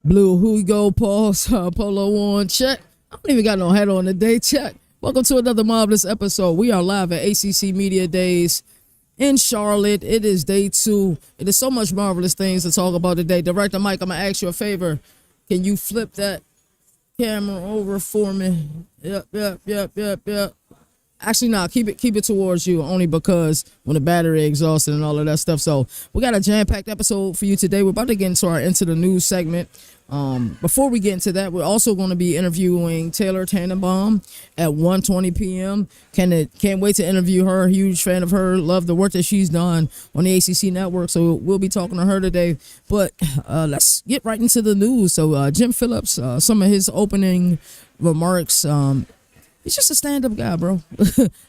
Blue Hugo Pulse, Polo on check. I don't even got no hat on today. Check. Welcome to another marvelous episode. We are live at ACC Media Days in Charlotte. It is day 2. It is so much marvelous things to talk about today. Director Mike, I'm going to ask you a favor. Can you flip that camera over for me? Yep. Actually, no, keep it towards you, only because when the battery exhausted and all of that stuff. So we got a jam-packed episode for you today. We're about to get into the news segment. Before we get into that, we're also going to be interviewing Taylor Tannenbaum at 1:20 p.m. Can't wait to interview her. Huge fan of her. Love the work that she's done on the ACC network. So we'll be talking to her today. But let's get right into the news. So Jim Phillips, some of his opening remarks. He's just a stand-up guy, bro.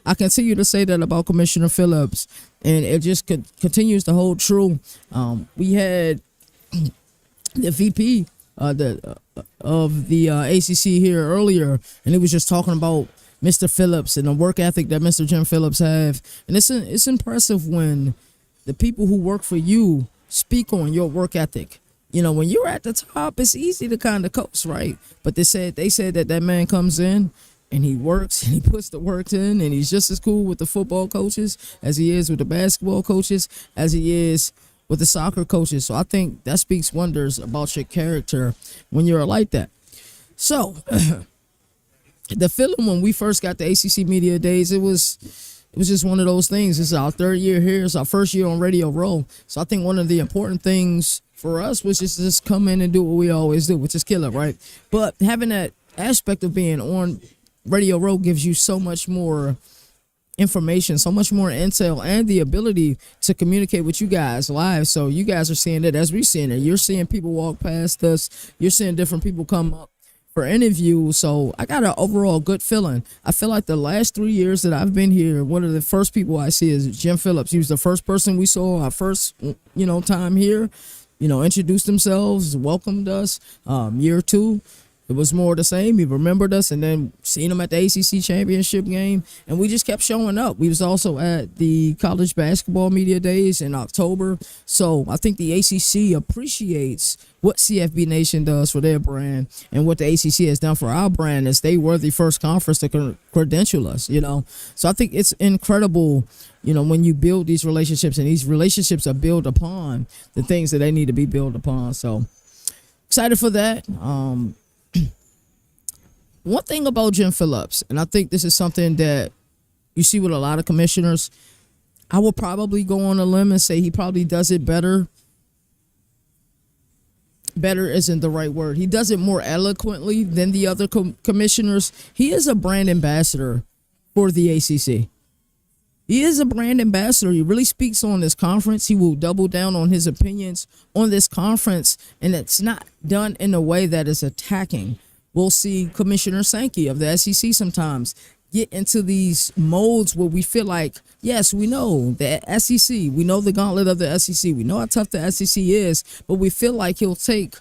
I continue to say that about Commissioner Phillips, and it just continues to hold true. We had the VP of the ACC here earlier, and he was just talking about Mr. Phillips and the work ethic that Mr. Jim Phillips have. And it's impressive when the people who work for you speak on your work ethic. You know, when you're at the top, it's easy to kind of coast, right? But they said that man comes in and he works and he puts the work in, and he's just as cool with the football coaches as he is with the basketball coaches, as he is with the soccer coaches. So I think that speaks wonders about your character when you're like that. So the feeling when we first got the ACC Media Days, it was just one of those things. This is our 3rd year here. It's our 1st year on Radio Row. So I think one of the important things for us was just come in and do what we always do, which is kill it, right? But having that aspect of being on Radio Row gives you so much more information, so much more intel, and the ability to communicate with you guys live. So you guys are seeing it as we're seeing it. You're seeing people walk past us. You're seeing different people come up for interviews. So I got an overall good feeling. I feel like the last 3 years that I've been here, one of the first people I see is Jim Phillips. He was the first person we saw our first, time here, introduced themselves, welcomed us. Year 2, it was more the same. He remembered us, and then seen him at the ACC championship game, and we just kept showing up. We was also at the college basketball media days in October. So I think the ACC appreciates what CFB Nation does for their brand, and what the ACC has done for our brand, as they were the first conference to credential us, So I think it's incredible, when you build these relationships, and these relationships are built upon the things that they need to be built upon. So excited for that. One thing about Jim Phillips, and I think this is something that you see with a lot of commissioners, I will probably go on a limb and say he probably does it better. Better isn't the right word. He does it more eloquently than the other commissioners. He is a brand ambassador for the ACC. He is a brand ambassador. He really speaks on this conference. He will double down on his opinions on this conference, and it's not done in a way that is attacking. We'll see Commissioner Sankey of the SEC sometimes get into these modes where we feel like, yes, we know the SEC, we know the gauntlet of the SEC, we know how tough the SEC is, but we feel like he'll take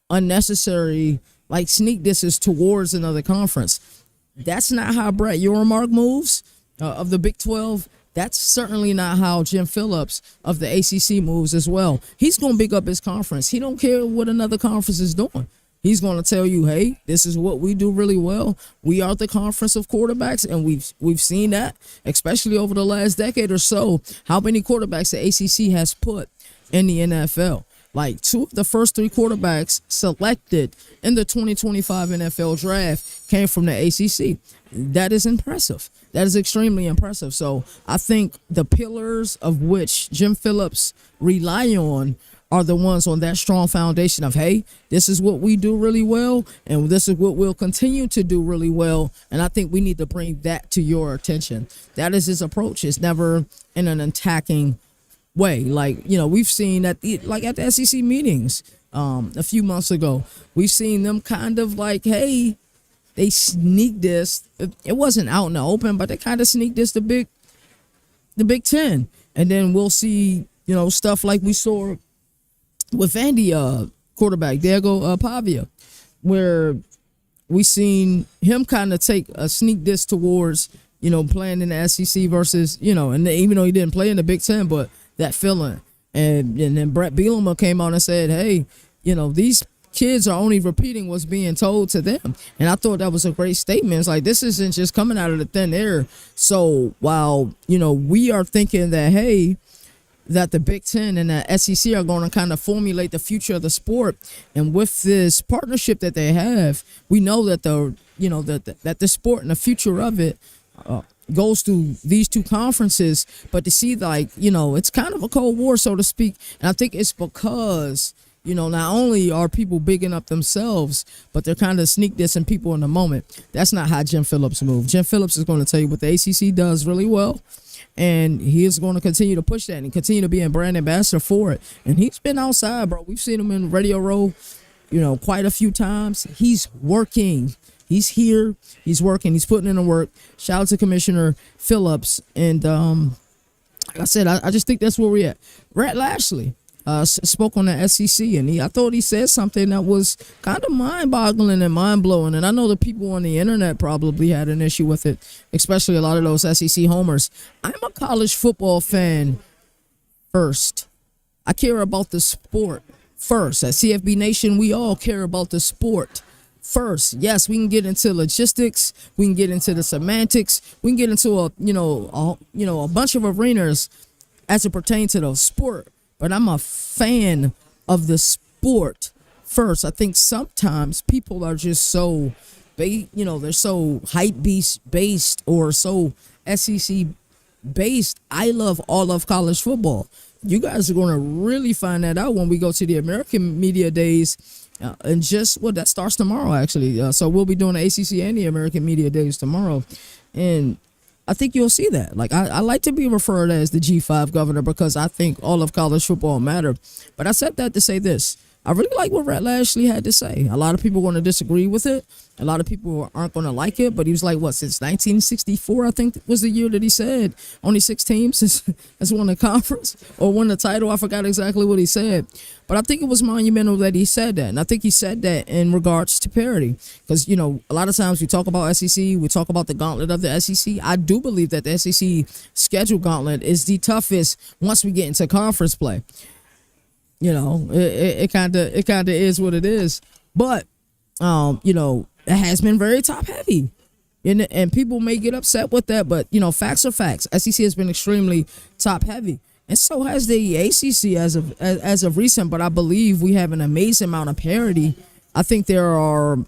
unnecessary, sneak disses towards another conference. That's not how Brett Yormark moves of the Big 12. That's certainly not how Jim Phillips of the ACC moves as well. He's going to big up his conference. He don't care what another conference is doing. He's going to tell you, hey, this is what we do really well. We are the conference of quarterbacks, and we've seen that, especially over the last decade or so, how many quarterbacks the ACC has put in the NFL. 2 of the first 3 quarterbacks selected in the 2025 NFL draft came from the ACC. That is impressive. That is extremely impressive. So I think the pillars of which Jim Phillips rely on are the ones on that strong foundation of, hey, this is what we do really well, and this is what we'll continue to do really well. And I think we need to bring that to your attention. That is his approach. It's never in an attacking way. We've seen at the SEC meetings a few months ago, we've seen them kind of hey, they sneak this. It wasn't out in the open, but they kind of sneak this the Big Ten. And then we'll see, stuff like we saw with Vandy quarterback Diego Pavia, where we seen him kind of take a sneak diss towards, playing in the SEC versus, and even though he didn't play in the Big Ten, but that feeling. And then Brett Bielema came out and said, hey, these kids are only repeating what's being told to them. And I thought that was a great statement. It's like, this isn't just coming out of the thin air. So while, we are thinking that, hey, that the Big Ten and the SEC are going to kind of formulate the future of the sport. And with this partnership that they have, we know that that the sport and the future of it goes through these two conferences. But to see, it's kind of a cold war, so to speak. And I think it's because, not only are people bigging up themselves, but they're kind of sneak dissing people in the moment. That's not how Jim Phillips moves. Jim Phillips is going to tell you what the ACC does really well. And he is going to continue to push that and continue to be a brand ambassador for it. And he's been outside, bro. We've seen him in Radio Row, quite a few times. He's working. He's here. He's working. He's putting in the work. Shout out to Commissioner Phillips. And like I said, I just think that's where we're at. Rhett Lashlee spoke on the SEC, and I thought he said something that was kind of mind-boggling and mind-blowing. And I know the people on the internet probably had an issue with it, especially a lot of those SEC homers. I'm a college football fan first. I care about the sport first. At CFB Nation, we all care about the sport first. Yes, we can get into logistics, we can get into the semantics, we can get into a bunch of arenas as it pertains to the sport. But I'm a fan of the sport first. I think sometimes people are just so, they're so hype beast based or so SEC based. I love all of college football. You guys are going to really find that out when we go to the American Media Days. And that starts tomorrow, actually. So we'll be doing the ACC and the American Media Days tomorrow. And I think you'll see that. Like, I like to be referred as the G5 governor because I think all of college football matter. But I said that to say this. I really like what Rhett Lashlee had to say. A lot of people are going to disagree with it. A lot of people aren't going to like it. But he was like, since 1964, I think was the year that he said only 6 teams has won the conference or won the title. I forgot exactly what he said. But I think it was monumental that he said that. And I think he said that in regards to parity. Because, a lot of times we talk about SEC, we talk about the gauntlet of the SEC. I do believe that the SEC schedule gauntlet is the toughest once we get into conference play. It kind of is what it is. But, it has been very top heavy. And people may get upset with that. But, facts are facts. SEC has been extremely top heavy. And so has the ACC as of recent, but I believe we have an amazing amount of parity. I think there are,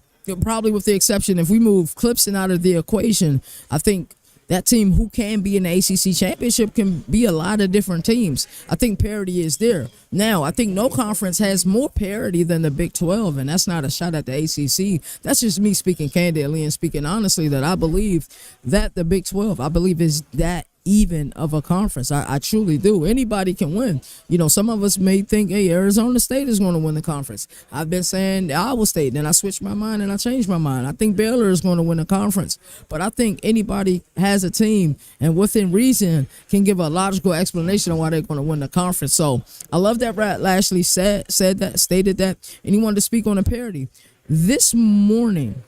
probably with the exception, if we move Clemson out of the equation, I think that team who can be in the ACC championship can be a lot of different teams. I think parity is there. Now, I think no conference has more parity than the Big 12, and that's not a shot at the ACC. That's just me speaking candidly and speaking honestly that I believe that the Big 12, I believe is that even of a conference. I truly do. Anybody can win. Some of us may think, hey, Arizona State is going to win the conference. I've been saying Iowa State, then I switched my mind and I changed my mind. I think Baylor is going to win the conference. But I think anybody has a team and within reason can give a logical explanation on why they're going to win the conference. So I love that Rhett Lashlee stated that, and he wanted to speak on the parity. This morning,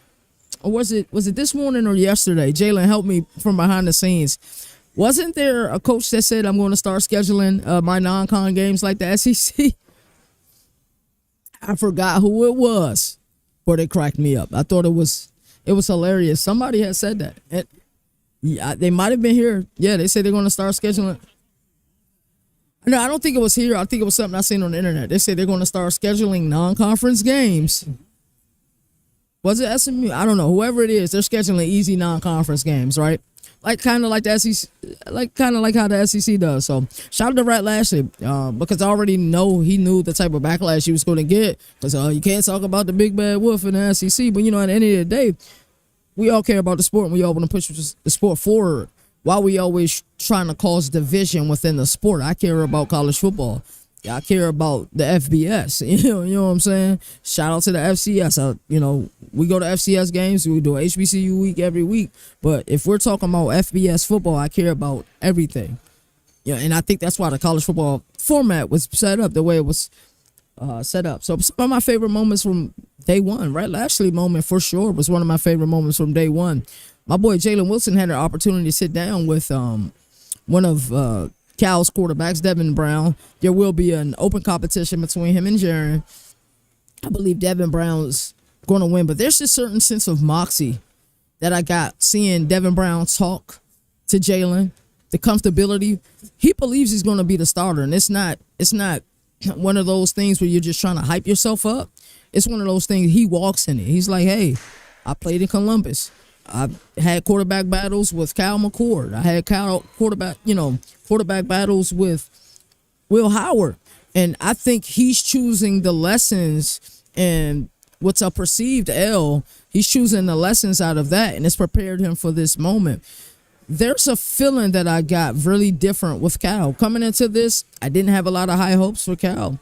or was it this morning or yesterday? Jalen helped me from behind the scenes. Wasn't there a coach that said, I'm going to start scheduling my non-con games like the SEC? I forgot who it was, but it cracked me up. I thought it was hilarious. Somebody had said that. And yeah, they might have been here. Yeah, they said they're going to start scheduling. No, I don't think it was here. I think it was something I seen on the internet. They said they're going to start scheduling non-conference games. Was it SMU? I don't know. Whoever it is, they're scheduling easy non-conference games, right? Kind of like the SEC, kind of like how the SEC does. So shout out to Rhett Lashlee because I already know he knew the type of backlash he was going to get because you can't talk about the big bad wolf in the SEC. But at the end of the day, we all care about the sport and we all want to push the sport forward. While we always trying to cause division within the sport, I care about college football. I care about the FBS. You know what I'm saying? Shout out to the FCS. We go to FCS games. We do HBCU week every week. But if we're talking about FBS football, I care about everything. And I think that's why the college football format was set up the way it was set up. So some of my favorite moments from day one, Rhett Lashlee moment for sure was one of my favorite moments from day one. My boy Jalen Wilson had an opportunity to sit down with one of Cal's quarterbacks, Devin Brown. There will be an open competition between him and Jaron. I believe Devin Brown's going to win, but there's a certain sense of moxie that I got seeing Devin Brown talk to Jalen, the comfortability. He believes he's going to be the starter, and it's not one of those things where you're just trying to hype yourself up. It's one of those things he walks in it. He's like, hey, I played in Columbus. I had quarterback battles with Kyle McCord. I had quarterback battles with Will Howard. And I think he's choosing the lessons and what's a perceived L. He's choosing the lessons out of that, and it's prepared him for this moment. There's a feeling that I got really different with Cal. Coming into this, I didn't have a lot of high hopes for Cal.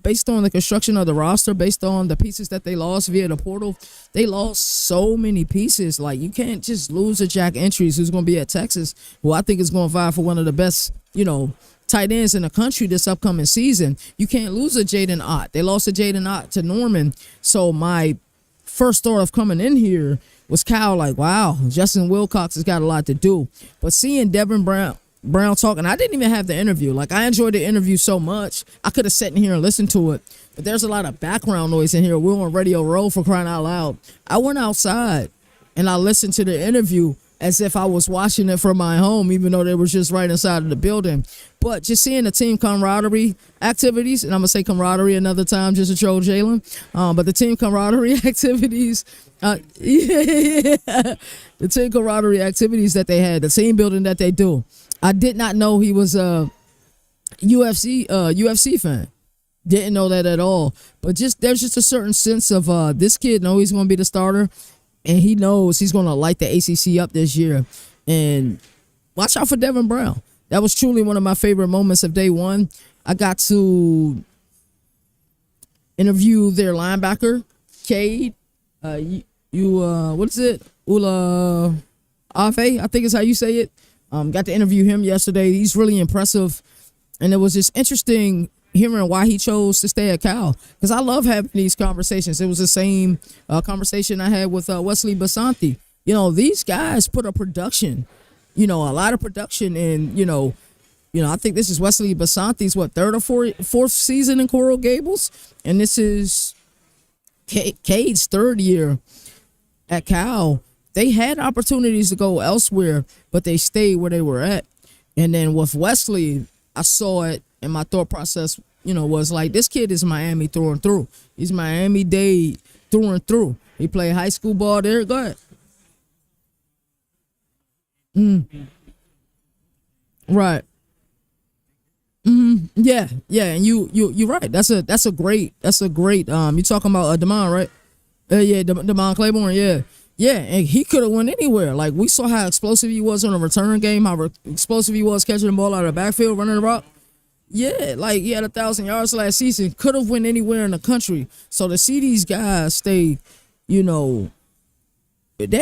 Based on the construction of the roster, based on the pieces that they lost via the portal, they lost so many pieces. Like, you can't just lose a Jack Entries who's going to be at Texas, who I think is going to vie for one of the best, tight ends in the country this upcoming season. You can't lose a Jaden Ott. They lost a Jaden Ott to Norman. So my first thought of coming in here was Cal, like, wow, Justin Wilcox has got a lot to do. But seeing Devin Brown talking, I didn't even have the interview. Like, I enjoyed the interview so much, I could have sat in here and listened to it. But there's a lot of background noise in here. We're on Radio Row, for crying out loud. I went outside and I listened to the interview as if I was watching it from my home, even though they were just right inside of the building. But just seeing the team camaraderie activities, and I'm going to say camaraderie another time just to troll Jalen, but the team camaraderie activities, the team camaraderie activities that they had, the team building that they do. I did not know he was a UFC fan. Didn't know that at all. But there's just a certain sense of this kid knows he's going to be the starter, and he knows he's going to light the ACC up this year. And watch out for Devin Brown. That was truly one of my favorite moments of day one. I got to interview their linebacker, Cade. What is it? Ula Afe, I think is how you say it. Got to interview him yesterday. He's really impressive. And it was just interesting hearing why he chose to stay at Cal, because I love having these conversations. It was the same conversation I had with Wesley Basanti. These guys put a production, a lot of production in, I think this is Wesley Basanti's third or fourth season in Coral Gables, and this is Cade's third year at Cal. They had opportunities to go elsewhere, but they stayed where they were at. And then with Wesley, I saw it, and my thought process, was like, this kid is Miami through and through. He's Miami-Dade through and through. He played high school ball there. Go ahead. Right. Yeah. And you're right. That's a great. You talking about Damon, right? Yeah, Damon Claiborne. Yeah. Yeah, and he could have went anywhere. Like, we saw how explosive he was on a return game, how explosive he was catching the ball out of the backfield, running the rock. Yeah, like, he had 1,000 yards last season. Could have went anywhere in the country. So to see these guys stay, they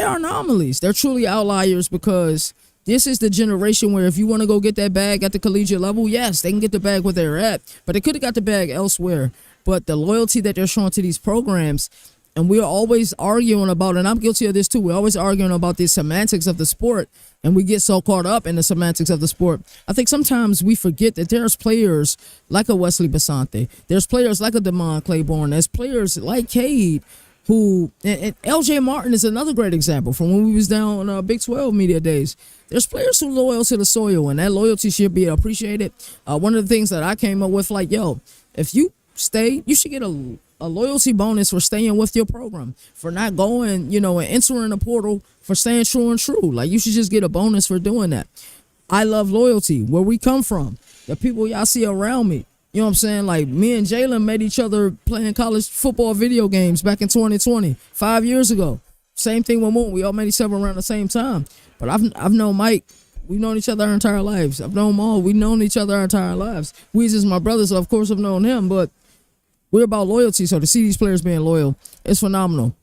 are anomalies. They're truly outliers, because this is the generation where if you want to go get that bag at the collegiate level, yes, they can get the bag where they're at. But they could have got the bag elsewhere. But the loyalty that they're showing to these programs, and we're always arguing about, and I'm guilty of this too, we're always arguing about the semantics of the sport, and we get so caught up in the semantics of the sport. I think sometimes we forget that there's players like a Wesley Basante, there's players like a Damon Claiborne, there's players like Cade, who, and LJ Martin is another great example from when we was down on Big 12 media days. There's players who are loyal to the soil, and that loyalty should be appreciated. One of the things that I came up with, like, if you stay, you should get a loyalty bonus for staying with your program, for not going, and entering the portal, for staying true and true. Like, you should just get a bonus for doing that. I love loyalty. Where we come from, the people y'all see around me. You know what I'm saying? Like, me and Jalen met each other playing college football video games back in 2020, 5 years ago. Same thing with Moon. We all met each other around the same time. But I've known Mike. We've known each other our entire lives. I've known Maul. We've known each other our entire lives. Weez is my brother, so of course I've known him. But we're about loyalty, so to see these players being loyal, it's phenomenal.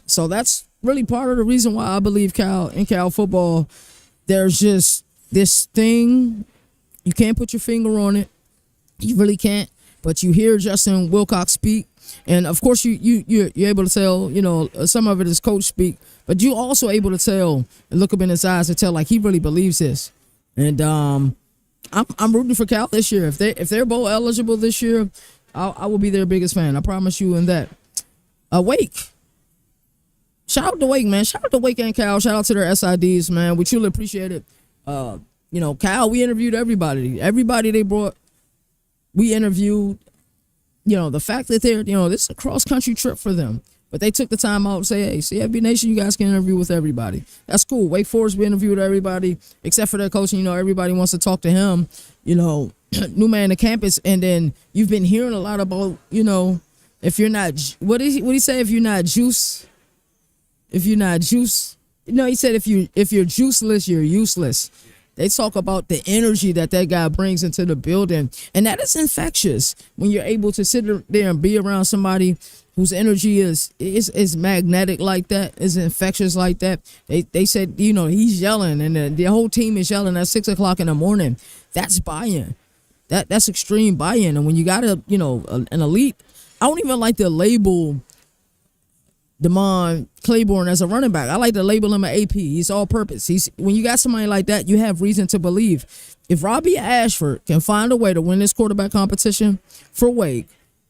So that's really part of the reason why I believe Cal football, there's just this thing, you can't put your finger on it. You really can't. But you hear Justin Wilcox speak, and of course you're able to tell, some of it is coach speak, but you're also able to tell and look up in his eyes and tell, like, he really believes this. And I'm rooting for Cal this year. If they're bowl eligible this year, I will be their biggest fan. I promise you in that. Wake. Shout out to Wake, man. Shout out to Wake and Cal. Shout out to their SIDs, man. We truly appreciate it. Cal, we interviewed everybody. Everybody they brought, we interviewed. The fact that they're, this is a cross-country trip for them. But they took the time out to say, hey, CFB Nation, you guys can interview with everybody. That's cool. Wake Forest, we interviewed everybody, except for their coach. Everybody wants to talk to him, new man to campus. And then you've been hearing a lot about, if you're not, what did he say? If you're not juice, he said if you're juiceless, you're useless. They talk about the energy that guy brings into the building. And that is infectious when you're able to sit there and be around somebody whose energy is magnetic like that, is infectious like that. They said, he's yelling and the whole team is yelling at 6 o'clock in the morning. That's buy-in. That's extreme buy-in. And when you got an elite, I don't even like to label Damon Claiborne as a running back. I like to label him an AP. He's all purpose. When you got somebody like that, you have reason to believe. If Robbie Ashford can find a way to win this quarterback competition for Wake,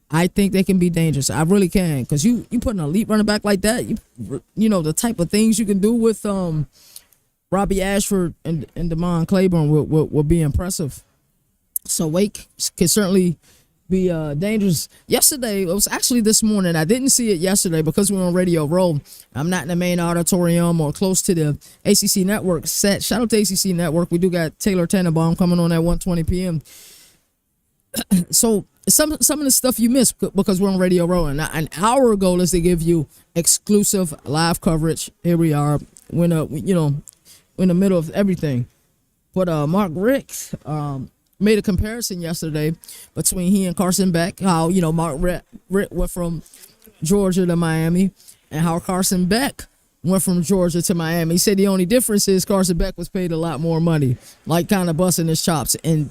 I think they can be dangerous. I really can, because you put an elite running back like that, the type of things you can do with Robbie Ashford and Damon Claiborne will be impressive. So Wake can certainly be dangerous. Yesterday, it was actually this morning. I didn't see it yesterday because we were on Radio Row. I'm not in the main auditorium or close to the ACC Network set. Shout out to ACC Network. We do got Taylor Tannenbaum coming on at 1:20 p.m. So some of the stuff you miss because we're on Radio Row, and our goal is to give you exclusive live coverage. Here we are, when in the middle of everything. But Mark Richt made a comparison yesterday between he and Carson Beck. How Mark Richt went from Georgia to Miami, and how Carson Beck went from Georgia to Miami. He said the only difference is Carson Beck was paid a lot more money, like kind of busting his chops, and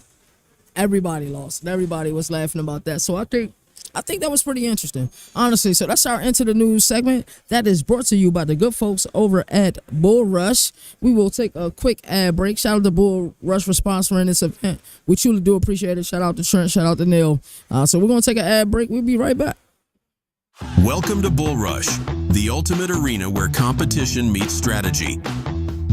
everybody lost. And everybody was laughing about that. So I think that was pretty interesting, honestly. So that's our Into the News segment. That is brought to you by the good folks over at Bull Rush. We will take a quick ad break. Shout out to Bull Rush for sponsoring this event. We truly do appreciate it. Shout out to Trent. Shout out to Neil. So we're going to take an ad break. We'll be right back. Welcome to Bull Rush, the ultimate arena where competition meets strategy.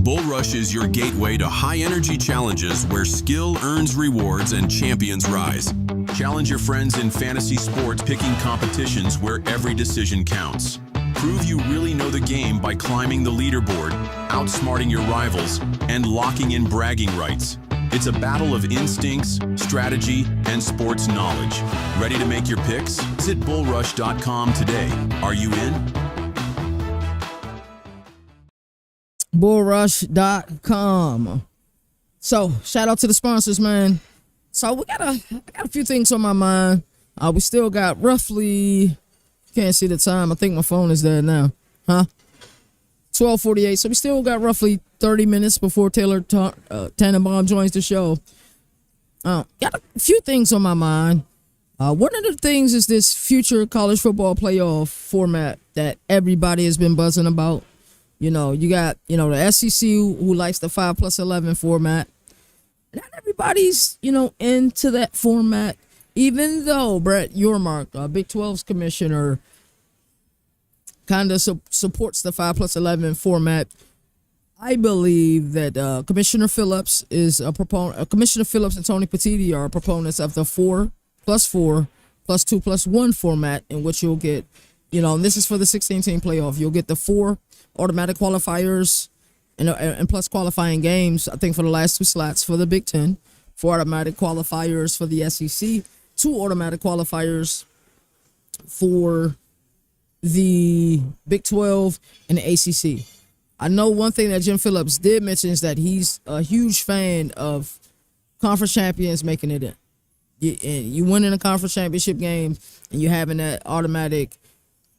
Bull Rush is your gateway to high-energy challenges where skill earns rewards and champions rise. Challenge your friends in fantasy sports, picking competitions where every decision counts. Prove you really know the game by climbing the leaderboard, outsmarting your rivals, and locking in bragging rights. It's a battle of instincts, strategy, and sports knowledge. Ready to make your picks? Visit bullrush.com today. Are you in? bullrush.com. So shout out to the sponsors, man. So I got a few things on my mind. We still got roughly, can't see the time. I think my phone is there now. 12:48. So we still got roughly 30 minutes before Taylor Tannenbaum joins the show. Got a few things on my mind. One of the things is this future college football playoff format that everybody has been buzzing about. You got, the SEC who likes the 5+11 format. Not everybody's, into that format, even though Brett Yormark, Big 12's commissioner, kind of supports the 5+11 format. I believe that Commissioner Phillips is a proponent. Commissioner Phillips and Tony Petitti are proponents of the 4+4 +2+1 format, in which you'll get, and this is for the 16-team playoff. You'll get the 4 automatic qualifiers and plus qualifying games, I think, for the last 2 slots for the Big Ten, 4 automatic qualifiers for the SEC, 2 automatic qualifiers for the Big 12 and the ACC. I know one thing that Jim Phillips did mention is that he's a huge fan of conference champions making it in. You winning a conference championship game and you having that automatic,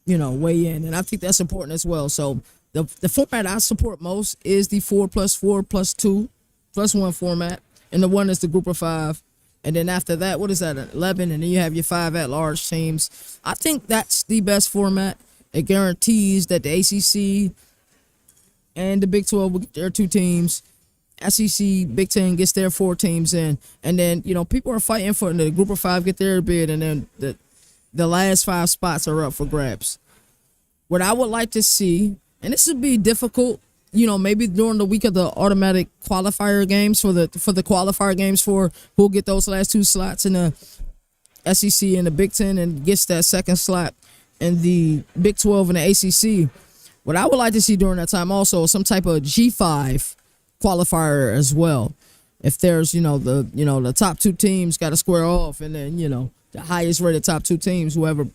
weigh in. And I think that's important as well. So the format I support most is the 4+4 +2+1 format. And the one is the group of 5. And then after that, what is that, 11? And then you have your 5 at-large teams. I think that's the best format. It guarantees that the ACC and the Big 12 will get their 2 teams. SEC, Big 10 gets their 4 teams in. And then, people are fighting for the group of 5 get their bid. And then the last 5 spots are up for grabs. What I would like to see, and this would be difficult, maybe during the week of the automatic qualifier games for the qualifier games for who'll get those last 2 slots in the SEC and the Big Ten and gets that second slot in the Big 12 and the ACC. What I would like to see during that time also is some type of G5 qualifier as well. If there's, the top 2 teams got to square off, and then, the highest rated top 2 teams, whoever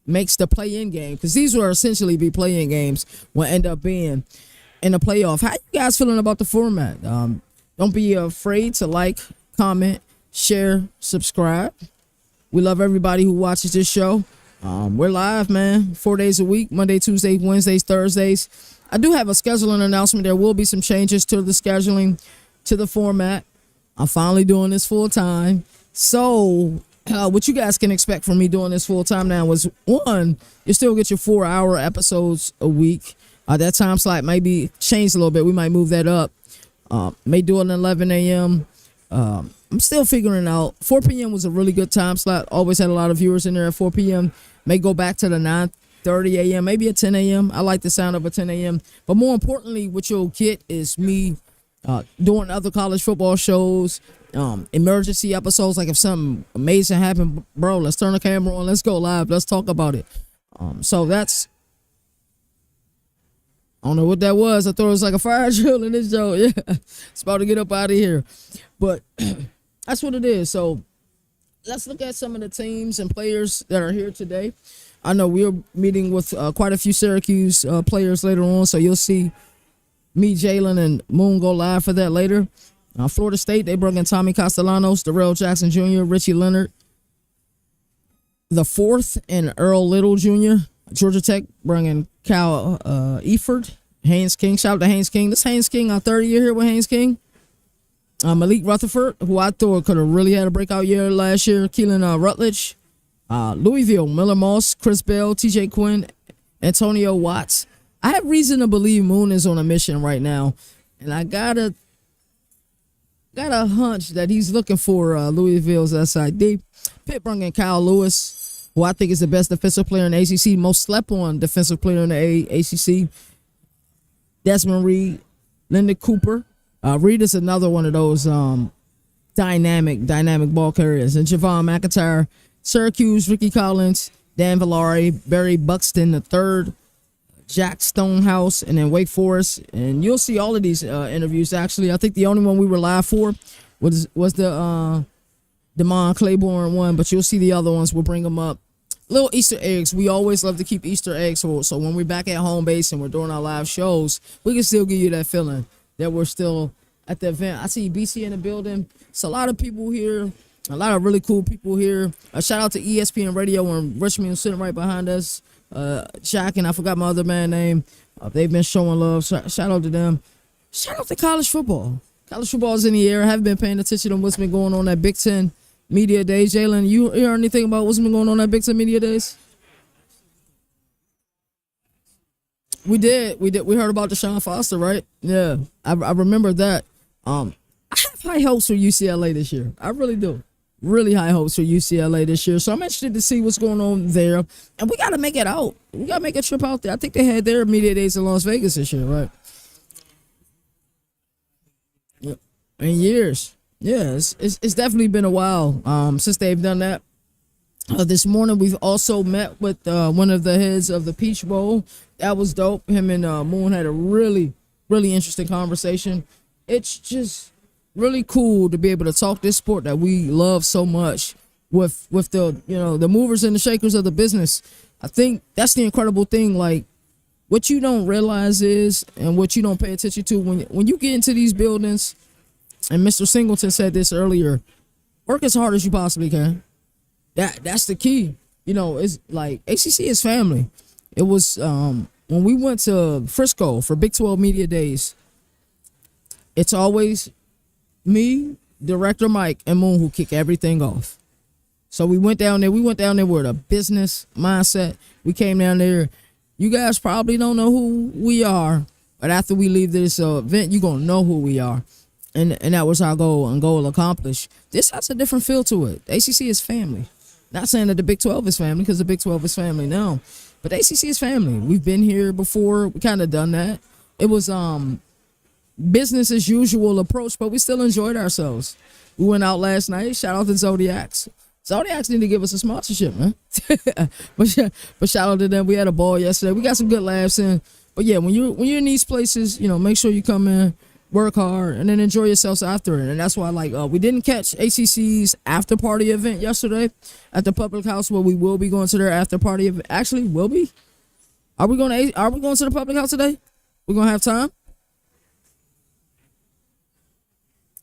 makes the play-in game, because these will essentially be play-in games, will end up being in the playoff. How you guys feeling about the format? Don't be afraid to like, comment, share, subscribe. We love everybody who watches this show. We're live, man, 4 days a week, Monday, Tuesday, Wednesdays, Thursdays. I do have a scheduling announcement. There will be some changes to the scheduling, to the format. I'm finally doing this full time. So what you guys can expect from me doing this full time now is, one, you still get your 4-hour episodes a week. That time slot may be changed a little bit. We might move that up. May do it at 11 a.m. I'm still figuring out. 4 p.m. was a really good time slot. Always had a lot of viewers in there at 4 p.m. May go back to the 9:30 a.m., maybe at 10 a.m. I like the sound of a 10 a.m. But more importantly, what you'll get is me doing other college football shows, emergency episodes. Like if something amazing happened, bro, let's turn the camera on, let's go live, let's talk about it. So that's, I don't know what that was. I thought it was like a fire drill in this show. Yeah, it's about to get up out of here. But that's what it is. So let's look at some of the teams and players that are here today. I know we're meeting with quite a few Syracuse players later on, so you'll see me, Jalen, and Moon go live for that later. Florida State, they brought in Tommy Castellanos, Darrell Jackson Jr., Richie Leonard the fourth, and Earl Little Jr. Georgia Tech bringing Cal Eford, Haynes King. Shout out to Haynes King. This Haynes King, our third year here with Haynes King. Malik Rutherford, who I thought could have really had a breakout year last year. Keelan Rutledge. Louisville, Miller Moss, Chris Bell, TJ Quinn, Antonio Watts. I have reason to believe Moon is on a mission right now, and I got a hunch that he's looking for Louisville's SID. Pitt bringing Kyle Lewis, who I think is the best defensive player in the ACC, most slept on defensive player in the ACC. Desmond Reed, Linda Cooper. Reed is another one of those dynamic ball carriers. And Javon McIntyre, Syracuse, Ricky Collins, Dan Villari, Barry Buxton III, Jack Stonehouse, and then Wake Forest. And you'll see all of these interviews. Actually, I think the only one we were live for was the Damon Claiborne one, but you'll see the other ones. We'll bring them up. Little Easter eggs. We always love to keep Easter eggs, so when we're back at home base and we're doing our live shows, we can still give you that feeling that we're still at the event. I see BC in the building. It's a lot of people here, a lot of really cool people here. A shout out to ESPN Radio and Richmond sitting right behind us. Jack and I forgot my other man's name. They've been showing love. Shout out to them. Shout out to college football. College football is in the air. I haven't been paying attention to what's been going on at Big Ten Media Days. Jalen, you hear anything about what's been going on at Big Ten Media Days? We did. We heard about Deshaun Foster, right? Yeah, I remember that. I have high hopes for UCLA this year. I really do. Really high hopes for UCLA this year. So I'm interested to see what's going on there. And we got to make it out. We got to make a trip out there. I think they had their media days in Las Vegas this year, right? Yeah. In years. Yeah, it's definitely been a while since they've done that. This morning, we've also met with one of the heads of the Peach Bowl. That was dope. Him and Moon had a really, really interesting conversation. It's just really cool to be able to talk this sport that we love so much with the, the movers and the shakers of the business. I think that's the incredible thing. Like, what you don't realize is, and what you don't pay attention to when you get into these buildings, and Mr. Singleton said this earlier, work as hard as you possibly can. That's the key. It's like ACC is family. It was when we went to Frisco for Big 12 Media Days, it's always me, Director Mike, and Moon who kick everything off. So we went down there. With a business mindset. We came down there. You guys probably don't know who we are, but after we leave this event, you're going to know who we are. And that was our goal accomplished. This has a different feel to it. ACC is family. Not saying that the Big 12 is family, because the Big 12 is family now, but the ACC is family. We've been here before. We kind of done that. It was business as usual approach, but we still enjoyed ourselves. We went out last night. Shout out to Zodiacs. Zodiacs need to give us a sponsorship, man. but shout out to them. We had a ball yesterday. We got some good laughs in. But yeah, when you're in these places, make sure you come in, work hard, and then enjoy yourselves after it. And that's why, we didn't catch ACC's after party event yesterday at the public house, where we will be going to their after party event. Actually, will be? Are we going to the public house today? We're gonna have time?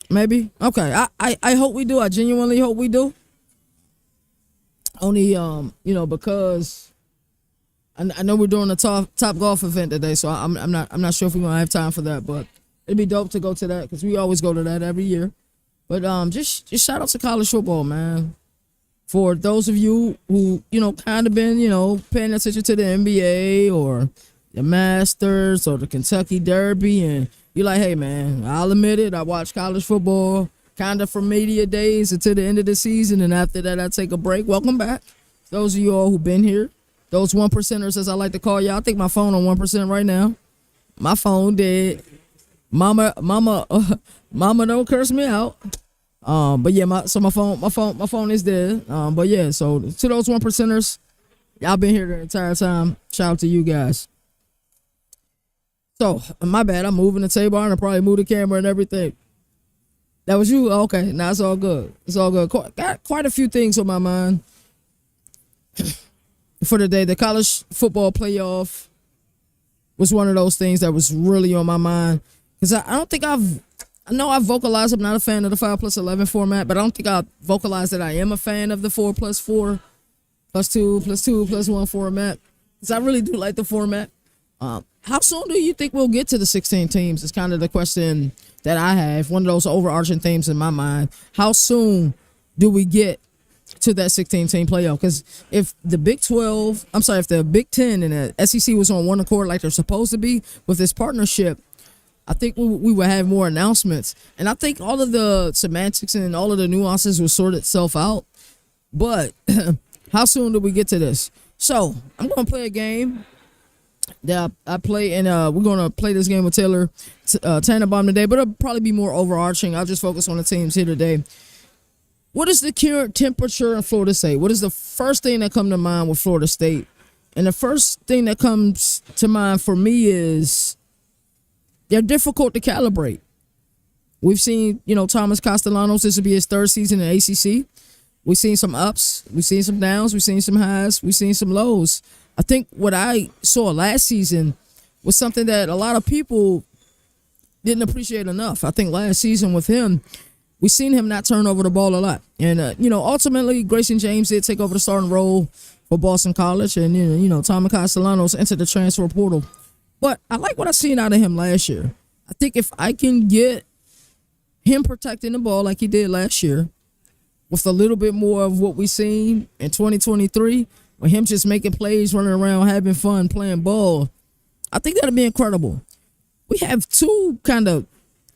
Maybe. Okay. I hope we do. I genuinely hope we do. Only because I know we're doing a top golf event today, so I'm not sure if we're gonna have time for that, but it'd be dope to go to that, because we always go to that every year. But just shout out to college football, man. For those of you who kind of been paying attention to the NBA or the Masters or the Kentucky Derby, and you're like, hey man, I'll admit it, I watch college football kind of from media days until the end of the season, and after that I take a break. Welcome back, those of you all who've been here, those 1%ers, as I like to call y'all. I think my phone on 1% right now. My phone dead. Mama, don't curse me out. But yeah, my phone is dead. But yeah, so to those 1%ers, y'all been here the entire time. Shout out to you guys. So my bad, I'm moving the table and I probably move the camera and everything. That was you? Okay, now it's all good. It's all good. Got quite a few things on my mind for the day. The college football playoff was one of those things that was really on my mind, because I don't think I know I've vocalized I'm not a fan of the 5+11 format, but I don't think I've vocalized that I am a fan of the 4+4 +2 +2 +1 format, because I really do like the format. How soon do you think we'll get to the 16 teams is kind of the question that I have. One of those overarching themes in my mind. How soon do we get to that 16-team playoff? Because if the Big 12, if the Big 10 and the SEC was on one accord like they're supposed to be with this partnership, I think we would have more announcements. And I think all of the semantics and all of the nuances will sort itself out. But how soon do we get to this? So I'm going to play a game that I play, and we're going to play this game with Taylor Tannenbaum today, but it'll probably be more overarching. I'll just focus on the teams here today. What is the current temperature in Florida State? What is the first thing that comes to mind with Florida State? And the first thing that comes to mind for me is they're difficult to calibrate. We've seen, Thomas Castellanos, this will be his third season in ACC. We've seen some ups, we've seen some downs, we've seen some highs, we've seen some lows. I think what I saw last season was something that a lot of people didn't appreciate enough. I think last season with him, we seen him not turn over the ball a lot. And, ultimately, Grayson James did take over the starting role for Boston College. And, Thomas Castellanos entered the transfer portal. But I like what I seen out of him last year. I think if I can get him protecting the ball like he did last year, with a little bit more of what we seen in 2023, with him just making plays, running around, having fun, playing ball, I think that'd be incredible. We have two kind of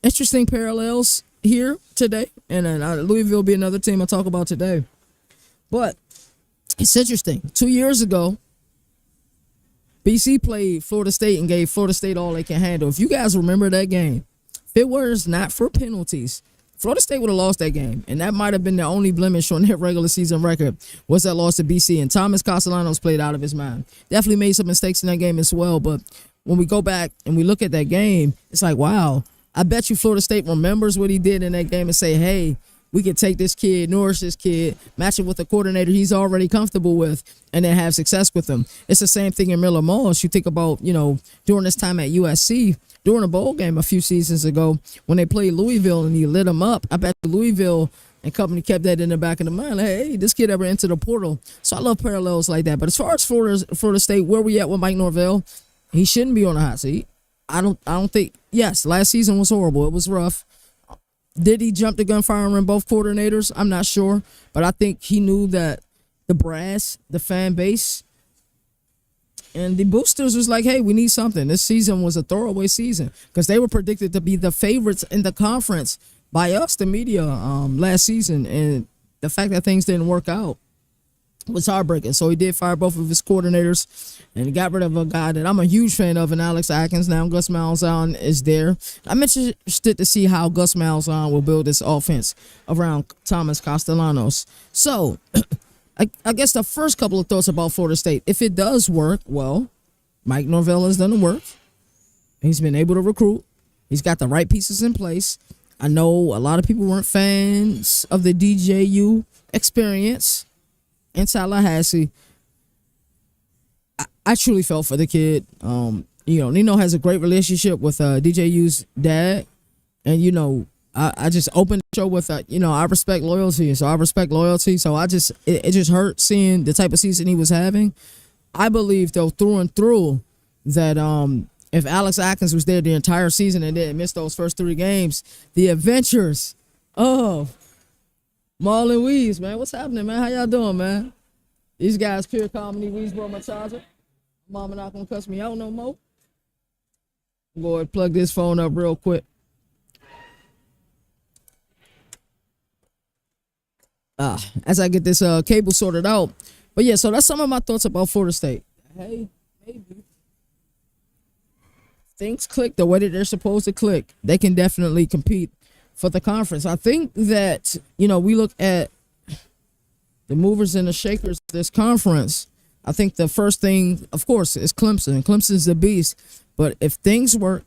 interesting parallels here today, and Louisville will be another team I'll talk about today. But it's interesting. 2 years ago, BC played Florida State and gave Florida State all they can handle. If you guys remember that game, if it was not for penalties, Florida State would have lost that game, and that might have been the only blemish on their regular season record was that loss to BC, and Thomas Castellanos played out of his mind. Definitely made some mistakes in that game as well, but when we go back and we look at that game, it's like, wow, I bet you Florida State remembers what he did in that game and say, hey, we can take this kid, nourish this kid, match it with a coordinator he's already comfortable with, and then have success with him. It's the same thing in Miller Moss. You think about, during this time at USC, during a bowl game a few seasons ago when they played Louisville and he lit them up. I bet Louisville and company kept that in the back of the mind. Like, hey, this kid ever entered the portal. So I love parallels like that. But as far as Florida State, where we at with Mike Norvell, he shouldn't be on the hot seat. I don't think. Yes, last season was horrible. It was rough. Did he jump the gun firing both coordinators? I'm not sure. But I think he knew that the brass, the fan base, and the boosters was like, hey, we need something. This season was a throwaway season because they were predicted to be the favorites in the conference by us, the media, last season. And the fact that things didn't work out, was heartbreaking. So he did fire both of his coordinators, and he got rid of a guy that I'm a huge fan of in Alex Atkins. Now Gus Malzahn is there. I'm interested to see how Gus Malzahn will build this offense around Thomas Castellanos. So I guess the first couple of thoughts about Florida State. If it does work, well, Mike Norvell has done the work. He's been able to recruit. He's got the right pieces in place. I know a lot of people weren't fans of the DJU experience in Tallahassee. I truly felt for the kid. Nino has a great relationship with DJU's dad. And, I just opened the show with, I respect loyalty. So I respect loyalty. So it just hurt seeing the type of season he was having. I believe, though, through and through, that if Alex Atkins was there the entire season and didn't miss those first 3 games, the adventures of Marlon Weeds, man. What's happening, man? How y'all doing, man? These guys, pure comedy, Weedsboro massager. Mama not gonna cuss me out no more. Go ahead and plug this phone up real quick. As I get this cable sorted out. But yeah, so that's some of my thoughts about Florida State. Hey, maybe things click the way that they're supposed to click, they can definitely compete for the conference. I think that, we look at the movers and the shakers of this conference. I think the first thing, of course, is Clemson. Clemson's the beast. But if things work,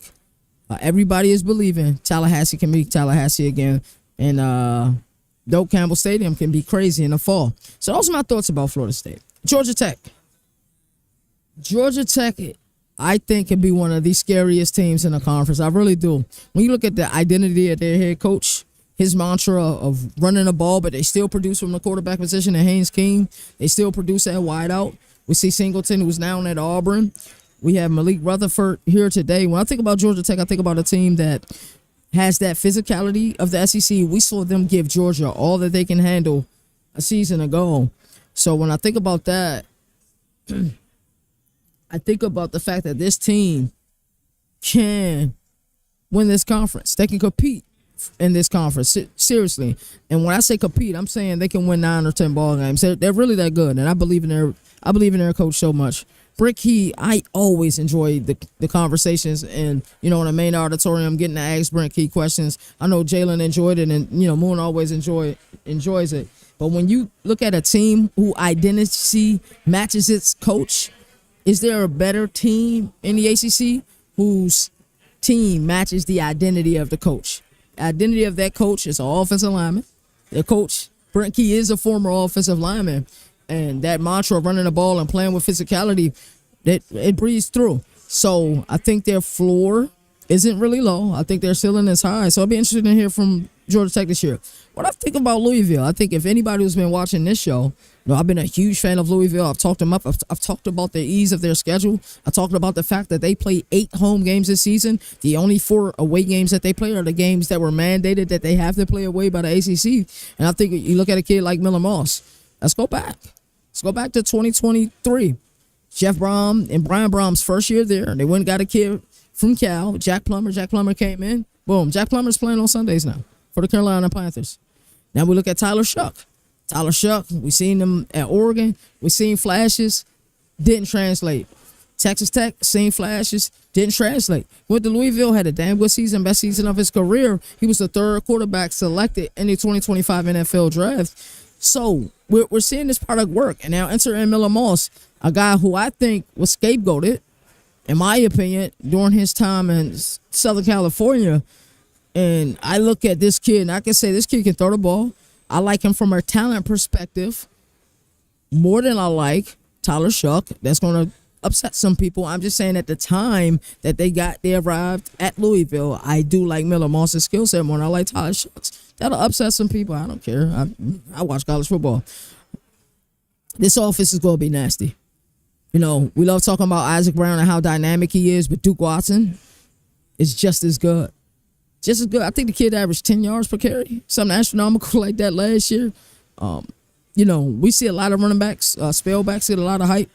everybody is believing Tallahassee can be Tallahassee again. And Doak Campbell Stadium can be crazy in the fall. So those are my thoughts about Florida State. Georgia Tech. Georgia Tech, I think, can be one of the scariest teams in the conference. I really do. When you look at the identity of their head coach, his mantra of running the ball, but they still produce from the quarterback position, and Haynes King, they still produce at wideout. We see Singleton, who's now at Auburn. We have Malik Rutherford here today. When I think about Georgia Tech, I think about a team that has that physicality of the SEC. We saw them give Georgia all that they can handle a season ago. So when I think about that, I think about the fact that this team can win this conference. They can compete in this conference, seriously. And when I say compete, I'm saying they can win 9 or 10 ball games. They're really that good, and I believe in their coach so much. Brick Key, I always enjoy the conversations, and in the main auditorium, getting to ask Brick Key questions. I know Jalen enjoyed it, and Moon always enjoys it. But when you look at a team who identity matches its coach, is there a better team in the ACC whose team matches the identity of the coach? Identity of that coach is an offensive lineman. Their coach, Brent Key, is a former offensive lineman. And that mantra of running the ball and playing with physicality, it breathes through. So I think their floor isn't really low. I think their ceiling is high. So I'll be interested to hear from Georgia Tech this year. What I think about Louisville, I think if anybody who's been watching this show, I've been a huge fan of Louisville. I've talked them up. I've talked about the ease of their schedule. I talked about the fact that they play 8 home games this season. The only 4 away games that they play are the games that were mandated that they have to play away by the ACC. And I think you look at a kid like Miller Moss. Let's go back. Let's go back to 2023. Jeff Brom and Brian Brom's first year there. They went and got a kid from Cal, Jack Plummer. Jack Plummer came in. Boom. Jack Plummer's playing on Sundays now for the Carolina Panthers. Now we look at Tyler Shuck. Tyler Shuck, we seen him at Oregon. We seen flashes, didn't translate. Texas Tech, seen flashes, didn't translate. Went to Louisville, had a damn good season, best season of his career. He was the 3rd quarterback selected in the 2025 NFL draft. So we're seeing this product work. And now enter in Miller Moss, a guy who I think was scapegoated, in my opinion, during his time in Southern California. And I look at this kid, and I can say this kid can throw the ball. I like him from a talent perspective more than I like Tyler Shuck. That's going to upset some people. I'm just saying at the time that they arrived at Louisville, I do like Miller Moss's skill set more than I like Tyler Shuck's. That'll upset some people. I don't care. I watch college football. This offense is going to be nasty. We love talking about Isaac Brown and how dynamic he is, but Duke Watson is just as good. Just as good. I think the kid averaged 10 yards per carry, something astronomical like that last year. We see a lot of running backs, spellbacks get a lot of hype.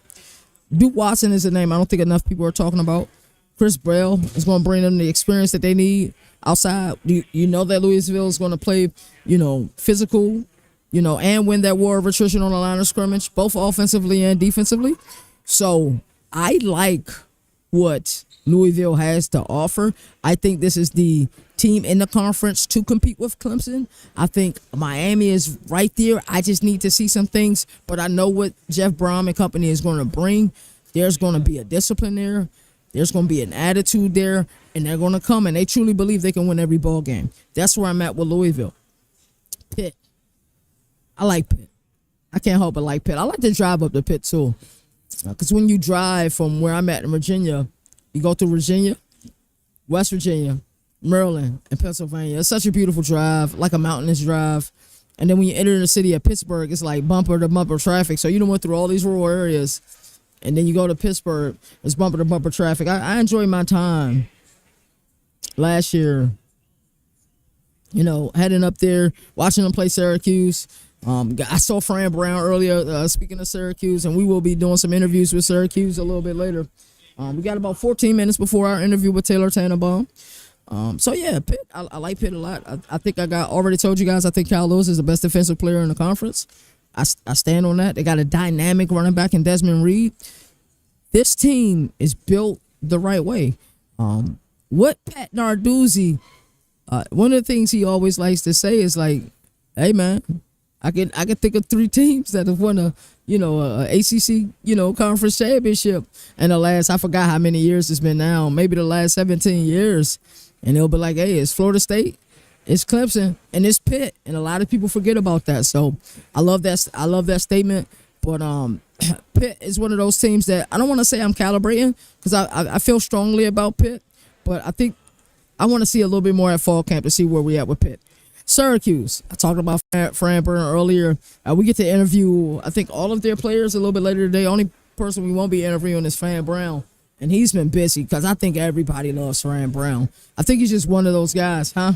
Duke Watson is a name I don't think enough people are talking about. Chris Braille is going to bring them the experience that they need outside. You know that Louisville is going to play, physical and win that war of attrition on the line of scrimmage, both offensively and defensively. So I like what Louisville has to offer. I think this is the team in the conference to compete with Clemson. I think Miami is right there. I just need to see some things, but I know what Jeff Brom and company is going to bring. There's going to be a discipline there. There's going to be an attitude there, and they're going to come, and they truly believe they can win every ball game. That's where I'm at with Louisville. Pitt. I like Pitt. I can't help but like Pitt. I like to drive up to Pitt, too, because when you drive from where I'm at in Virginia, you go through Virginia, West Virginia, Maryland, and Pennsylvania. It's such a beautiful drive, like a mountainous drive. And then when you enter the city of Pittsburgh, it's like bumper-to-bumper traffic. So you done went through all these rural areas, and then you go to Pittsburgh, it's bumper-to-bumper traffic. I enjoyed my time last year, heading up there, watching them play Syracuse. I saw Fran Brown earlier, speaking of Syracuse, and we will be doing some interviews with Syracuse a little bit later. We got about 14 minutes before our interview with Taylor Tannenbaum. So, yeah, Pitt, I like Pitt a lot. I think already told you guys, I think Kyle Lewis is the best defensive player in the conference. I stand on that. They got a dynamic running back in Desmond Reed. This team is built the right way. What Pat Narduzzi, one of the things he always likes to say is like, hey, man, I can think of 3 teams that have won a ACC, conference championship in the last, I forgot how many years it's been now, maybe the last 17 years. And they'll be like, hey, it's Florida State, it's Clemson, and it's Pitt. And a lot of people forget about that. So I love that statement. But Pitt is one of those teams that I don't want to say I'm calibrating because I feel strongly about Pitt. But I think I want to see a little bit more at fall camp to see where we at with Pitt. Syracuse, I talked about Fran Burner earlier. We get to interview, I think, all of their players a little bit later today. Only person we won't be interviewing is Fran Brown, and he's been busy because I think everybody loves Fran Brown. I think he's just one of those guys, huh?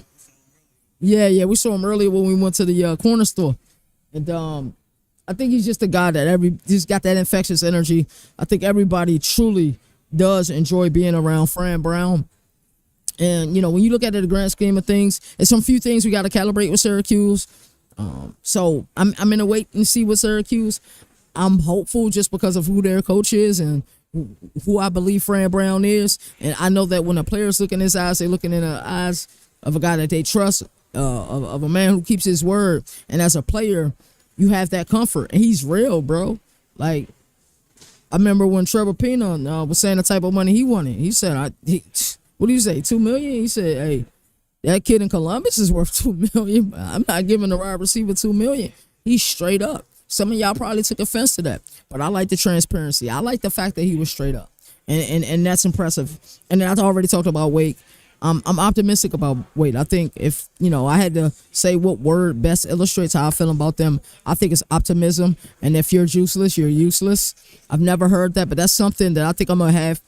Yeah, we saw him earlier when we went to the corner store, and I think he's just a guy that he's got that infectious energy. I think everybody truly does enjoy being around Fran Brown. And, when you look at it, the grand scheme of things, there's some few things we got to calibrate with Syracuse. So I'm in a wait and see with Syracuse. I'm hopeful just because of who their coach is and who I believe Fran Brown is. And I know that when a player's looking in his eyes, they're looking in the eyes of a guy that they trust, of a man who keeps his word. And as a player, you have that comfort. And he's real, bro. Like, I remember when Trevor Pena was saying the type of money he wanted. He said, what do you say, $2 million? He said, hey, that kid in Columbus is worth $2 million. I'm not giving the wide receiver $2 million. He's straight up. Some of y'all probably took offense to that, but I like the transparency. I like the fact that he was straight up, and that's impressive. And then I already talked about Wake. I'm optimistic about Wake. I think if I had to say what word best illustrates how I feel about them, I think it's optimism. And if you're juiceless, you're useless. I've never heard that, but that's something that I think I'm gonna have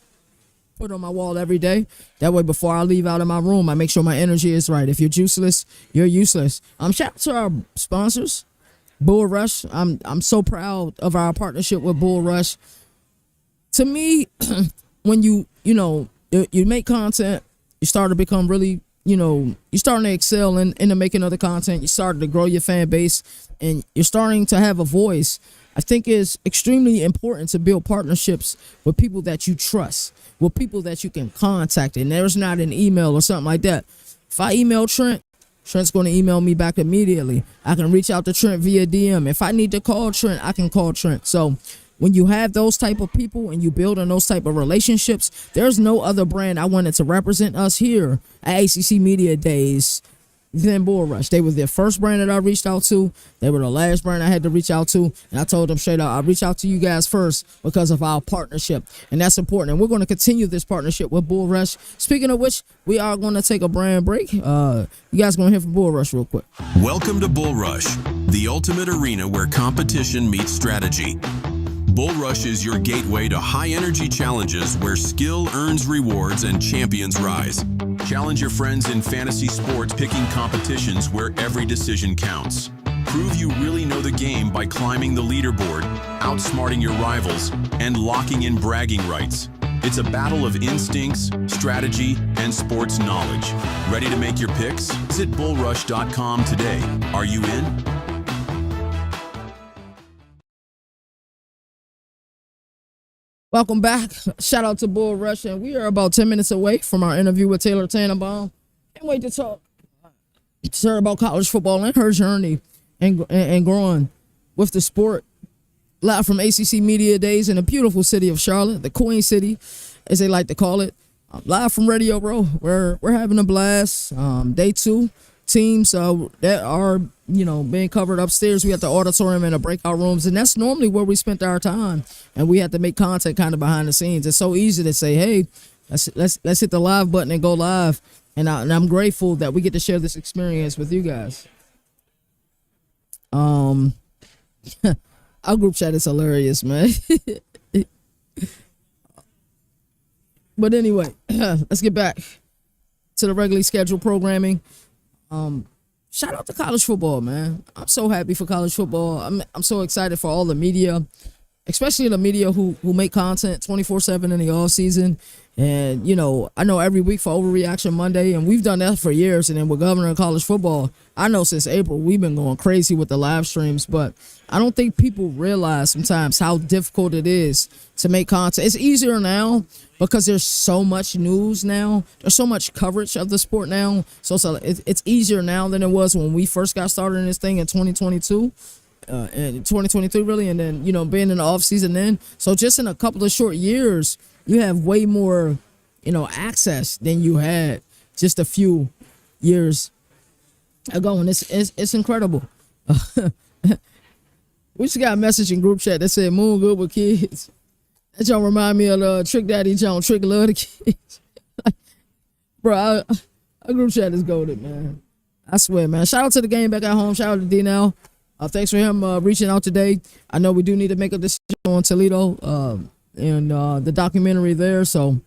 put on my wall every day. That way, before I leave out of my room, I make sure my energy is right. If you're juiceless, you're useless. Shout out to our sponsors, Bull Rush. I'm so proud of our partnership with Bull Rush. To me, when you make content, you start to become really, you're starting to excel in the making of the content. You started to grow your fan base, and you're starting to have a voice. I think it's extremely important to build partnerships with people that you trust, with people that you can contact, and there's not an email or something like that. If I email Trent, Trent's going to email me back immediately. I can reach out to Trent via DM. If I need to call Trent, I can call Trent. So when you have those type of people and you build on those type of relationships, there's no other brand I wanted to represent us here at ACC Media Days than Bull Rush. They were their first brand that I reached out to. They were the last brand I had to reach out to. And I told them straight out, I'll reach out to you guys first because of our partnership. And that's important. And we're going to continue this partnership with Bull Rush. Speaking of which, we are going to take a brand break. You guys going to hear from Bull Rush real quick. Welcome to Bull Rush, the ultimate arena where competition meets strategy. Bull Rush is your gateway to high-energy challenges where skill earns rewards and champions rise. Challenge your friends in fantasy sports, picking competitions where every decision counts. Prove you really know the game by climbing the leaderboard, outsmarting your rivals, and locking in bragging rights. It's a battle of instincts, strategy, and sports knowledge. Ready to make your picks? Visit bullrush.com today. Are you in? Welcome back. Shout out to Bull Rush, and we are about 10 minutes away from our interview with Taylor Tannenbaum. Can't wait to talk to her about college football and her journey and growing with the sport. Live from ACC Media Days in the beautiful city of Charlotte, the Queen City, as they like to call it. Live from Radio Row. We're having a blast. Day 2. Teams that are, being covered upstairs. We have the auditorium and the breakout rooms, and that's normally where we spent our time. And we had to make content kind of behind the scenes. It's so easy to say, "Hey, let's hit the live button and go live." And I'm grateful that we get to share this experience with you guys. Our group chat is hilarious, man. But anyway, let's get back to the regularly scheduled programming. Shout out to college football, man. I'm so happy for college football. I'm so excited for all the media, especially the media who make content 24/7 in the off season. And I know every week for Overreaction Monday, and we've done that for years. And then with Governor of College Football, I know since April we've been going crazy with the live streams. But I don't think people realize sometimes how difficult it is to make content. It's easier now because there's so much news now. There's so much coverage of the sport now. So it's easier now than it was when we first got started in this thing in 2022. And 2023 really, and then being in the off season then. So just in a couple of short years, you have way more access than you had just a few years ago, and it's incredible. We just got a message in group chat that said Moon good with kids. That don't remind me of Trick Daddy John. Trick love the kids. Bro, our group chat is goated, man. I swear, man. Shout out to the game back at home. Shout out to D-Now. Thanks for him reaching out today. I know we do need to make a decision on Toledo and the documentary there, so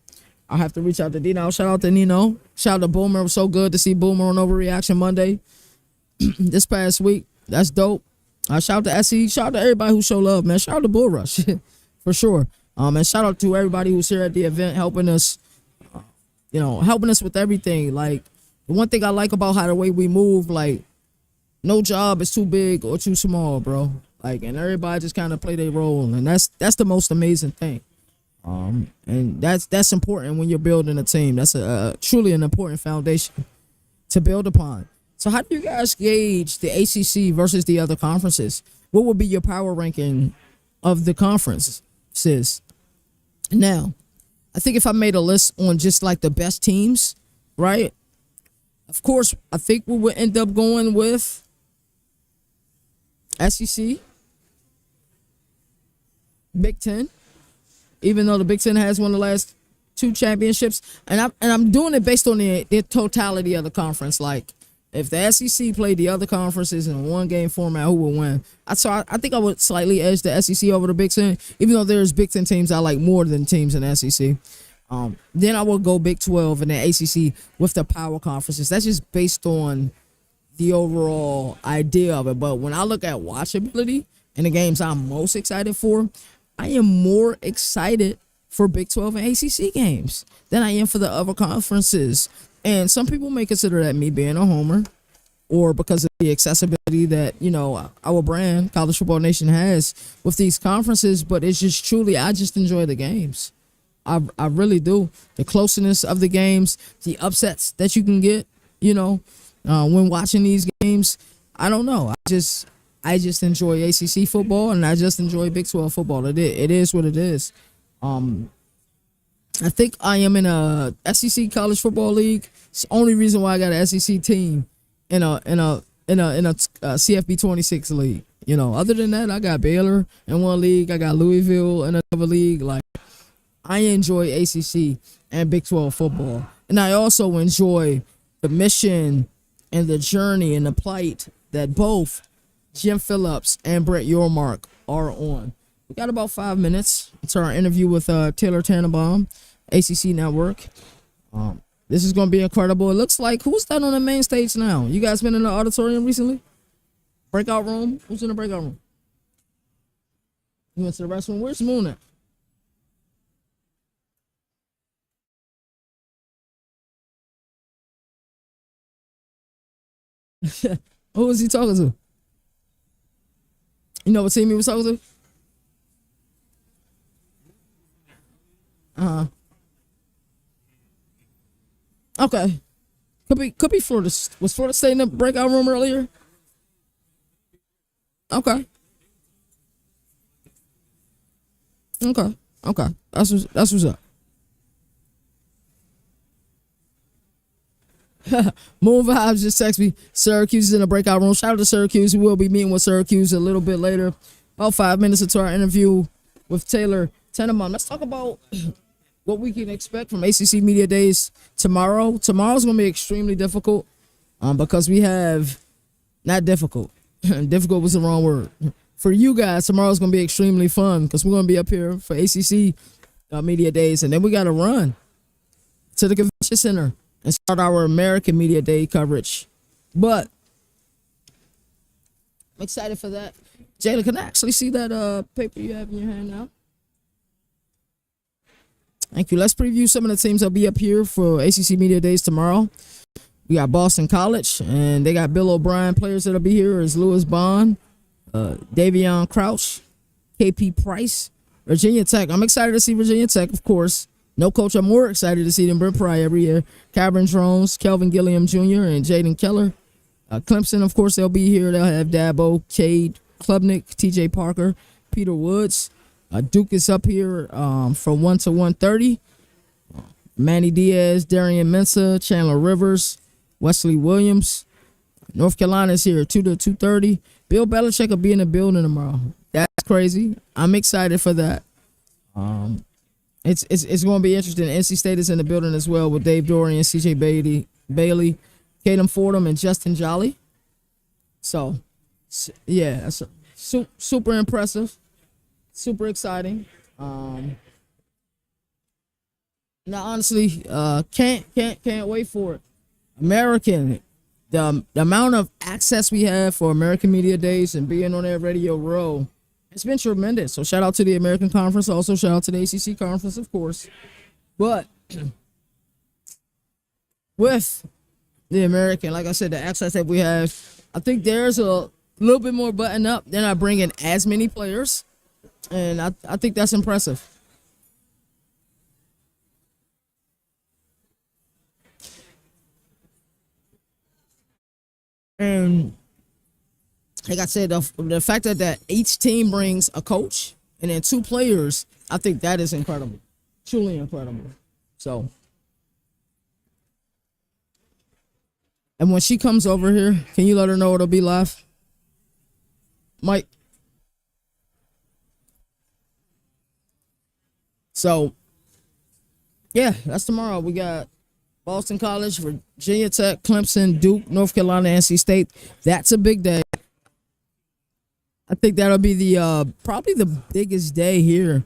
I'll have to reach out to D-Now. Shout out to Nino. Shout out to Boomer. It was so good to see Boomer on Overreaction Monday this past week. That's dope. Shout out to SE. Shout out to everybody who show love, man. Shout out to Bull Rush for sure. And shout out to everybody who's here at the event helping us, helping us with everything. Like, the one thing I like about how the way we move, like, no job is too big or too small, bro. Like, and everybody just kind of play their role, and that's the most amazing thing. And that's important when you're building a team. That's a truly an important foundation to build upon. So how do you guys gauge the ACC versus the other conferences? What would be your power ranking of the conferences? Now, I think if I made a list on just like the best teams, right? Of course, I think we would end up going with SEC, Big Ten, even though the Big Ten has won the last 2 championships, and I'm doing it based on the totality of the conference. Like, if the SEC played the other conferences in a 1-game format, who would win? I think I would slightly edge the SEC over the Big Ten, even though there's Big Ten teams I like more than teams in the SEC. Then I will go Big 12 and the ACC with the power conferences. That's just based on the overall idea of it. But when I look at watchability and the games I'm most excited for, I am more excited for Big 12 and ACC games than I am for the other conferences. And some people may consider that me being a homer, or because of the accessibility that, our brand, College Football Nation, has with these conferences. But it's just truly, I just enjoy the games. I really do. The closeness of the games, the upsets that you can get, when watching these games. I don't know. I just enjoy ACC football, and I just enjoy Big 12 football. It is what it is. I think I am in a SEC college football league. It's the only reason why I got an SEC team in a CFB 26 league. Other than that, I got Baylor in one league. I got Louisville in another league. Like, I enjoy ACC and Big 12 football, and I also enjoy the mission and the journey and the plight that both Jim Phillips and Brett Yormark are on. We got about 5 minutes to our interview with Taylor Tannenbaum, ACC Network. This is going to be incredible. It looks like, who's that on the main stage now? You guys been in the auditorium recently? Breakout room? Who's in the breakout room? You went to the restroom? Where's Moon at? Who was he talking to? You know what team he was talking to? Okay. Could be Florida. Was Florida State in the breakout room earlier? Okay. Okay. Okay. That's what's up. Moon Vibes just text me. Syracuse is in the breakout room. Shout out to Syracuse. We will be meeting with Syracuse a little bit later. About 5 minutes into our interview with Taylor Tenenbaum. Let's talk about what we can expect from ACC Media Days tomorrow. Tomorrow's going to be extremely difficult because we have, not difficult. Difficult was the wrong word. For you guys, tomorrow's going to be extremely fun because we're going to be up here for ACC Media Days. And then we got to run to the convention center and start our American Media Day coverage. But I'm excited for that. Jayla, can I actually see that paper you have in your hand now? Thank you. Let's preview some of the teams that'll be up here for ACC Media Days tomorrow. We got Boston College, and they got Bill O'Brien. Players that'll be here is Lewis Bond, Davion Crouch, KP Price, Virginia Tech. I'm excited to see Virginia Tech, of course. No coach I'm more excited to see than Brent Pry every year. Cameron Jones, Kelvin Gilliam Jr., and Jaden Keller. Clemson, of course, they'll be here. They'll have Dabo, Cade Klubnik, TJ Parker, Peter Woods. Duke is up here from 1 to 1:30. Manny Diaz, Darian Mensah, Chandler Rivers, Wesley Williams. North Carolina is here 2 to 2:30. Bill Belichick will be in the building tomorrow. That's crazy. I'm excited for that. It's going to be interesting. NC State is in the building as well with Dave Dorian, CJ Bailey, Caden Fordham, and Justin Jolly. So, yeah, that's super impressive. Super exciting. Now, honestly, can't wait for it. American, the amount of access we have for American Media Days and being on their Radio Row, it's been tremendous. So shout out to the American Conference. Also shout out to the ACC Conference, of course. But with the American, like I said, the access that we have, I think there's a little bit more button up. They're not bringing as many players. And I think that's impressive. And like I said, the fact that each team brings a coach and then 2 players, I think that is incredible. Truly incredible. So, and when she comes over here, can you let her know it'll be live? Mike? So, yeah, that's tomorrow. We got Boston College, Virginia Tech, Clemson, Duke, North Carolina, NC State. That's a big day. I think that'll be the probably the biggest day here.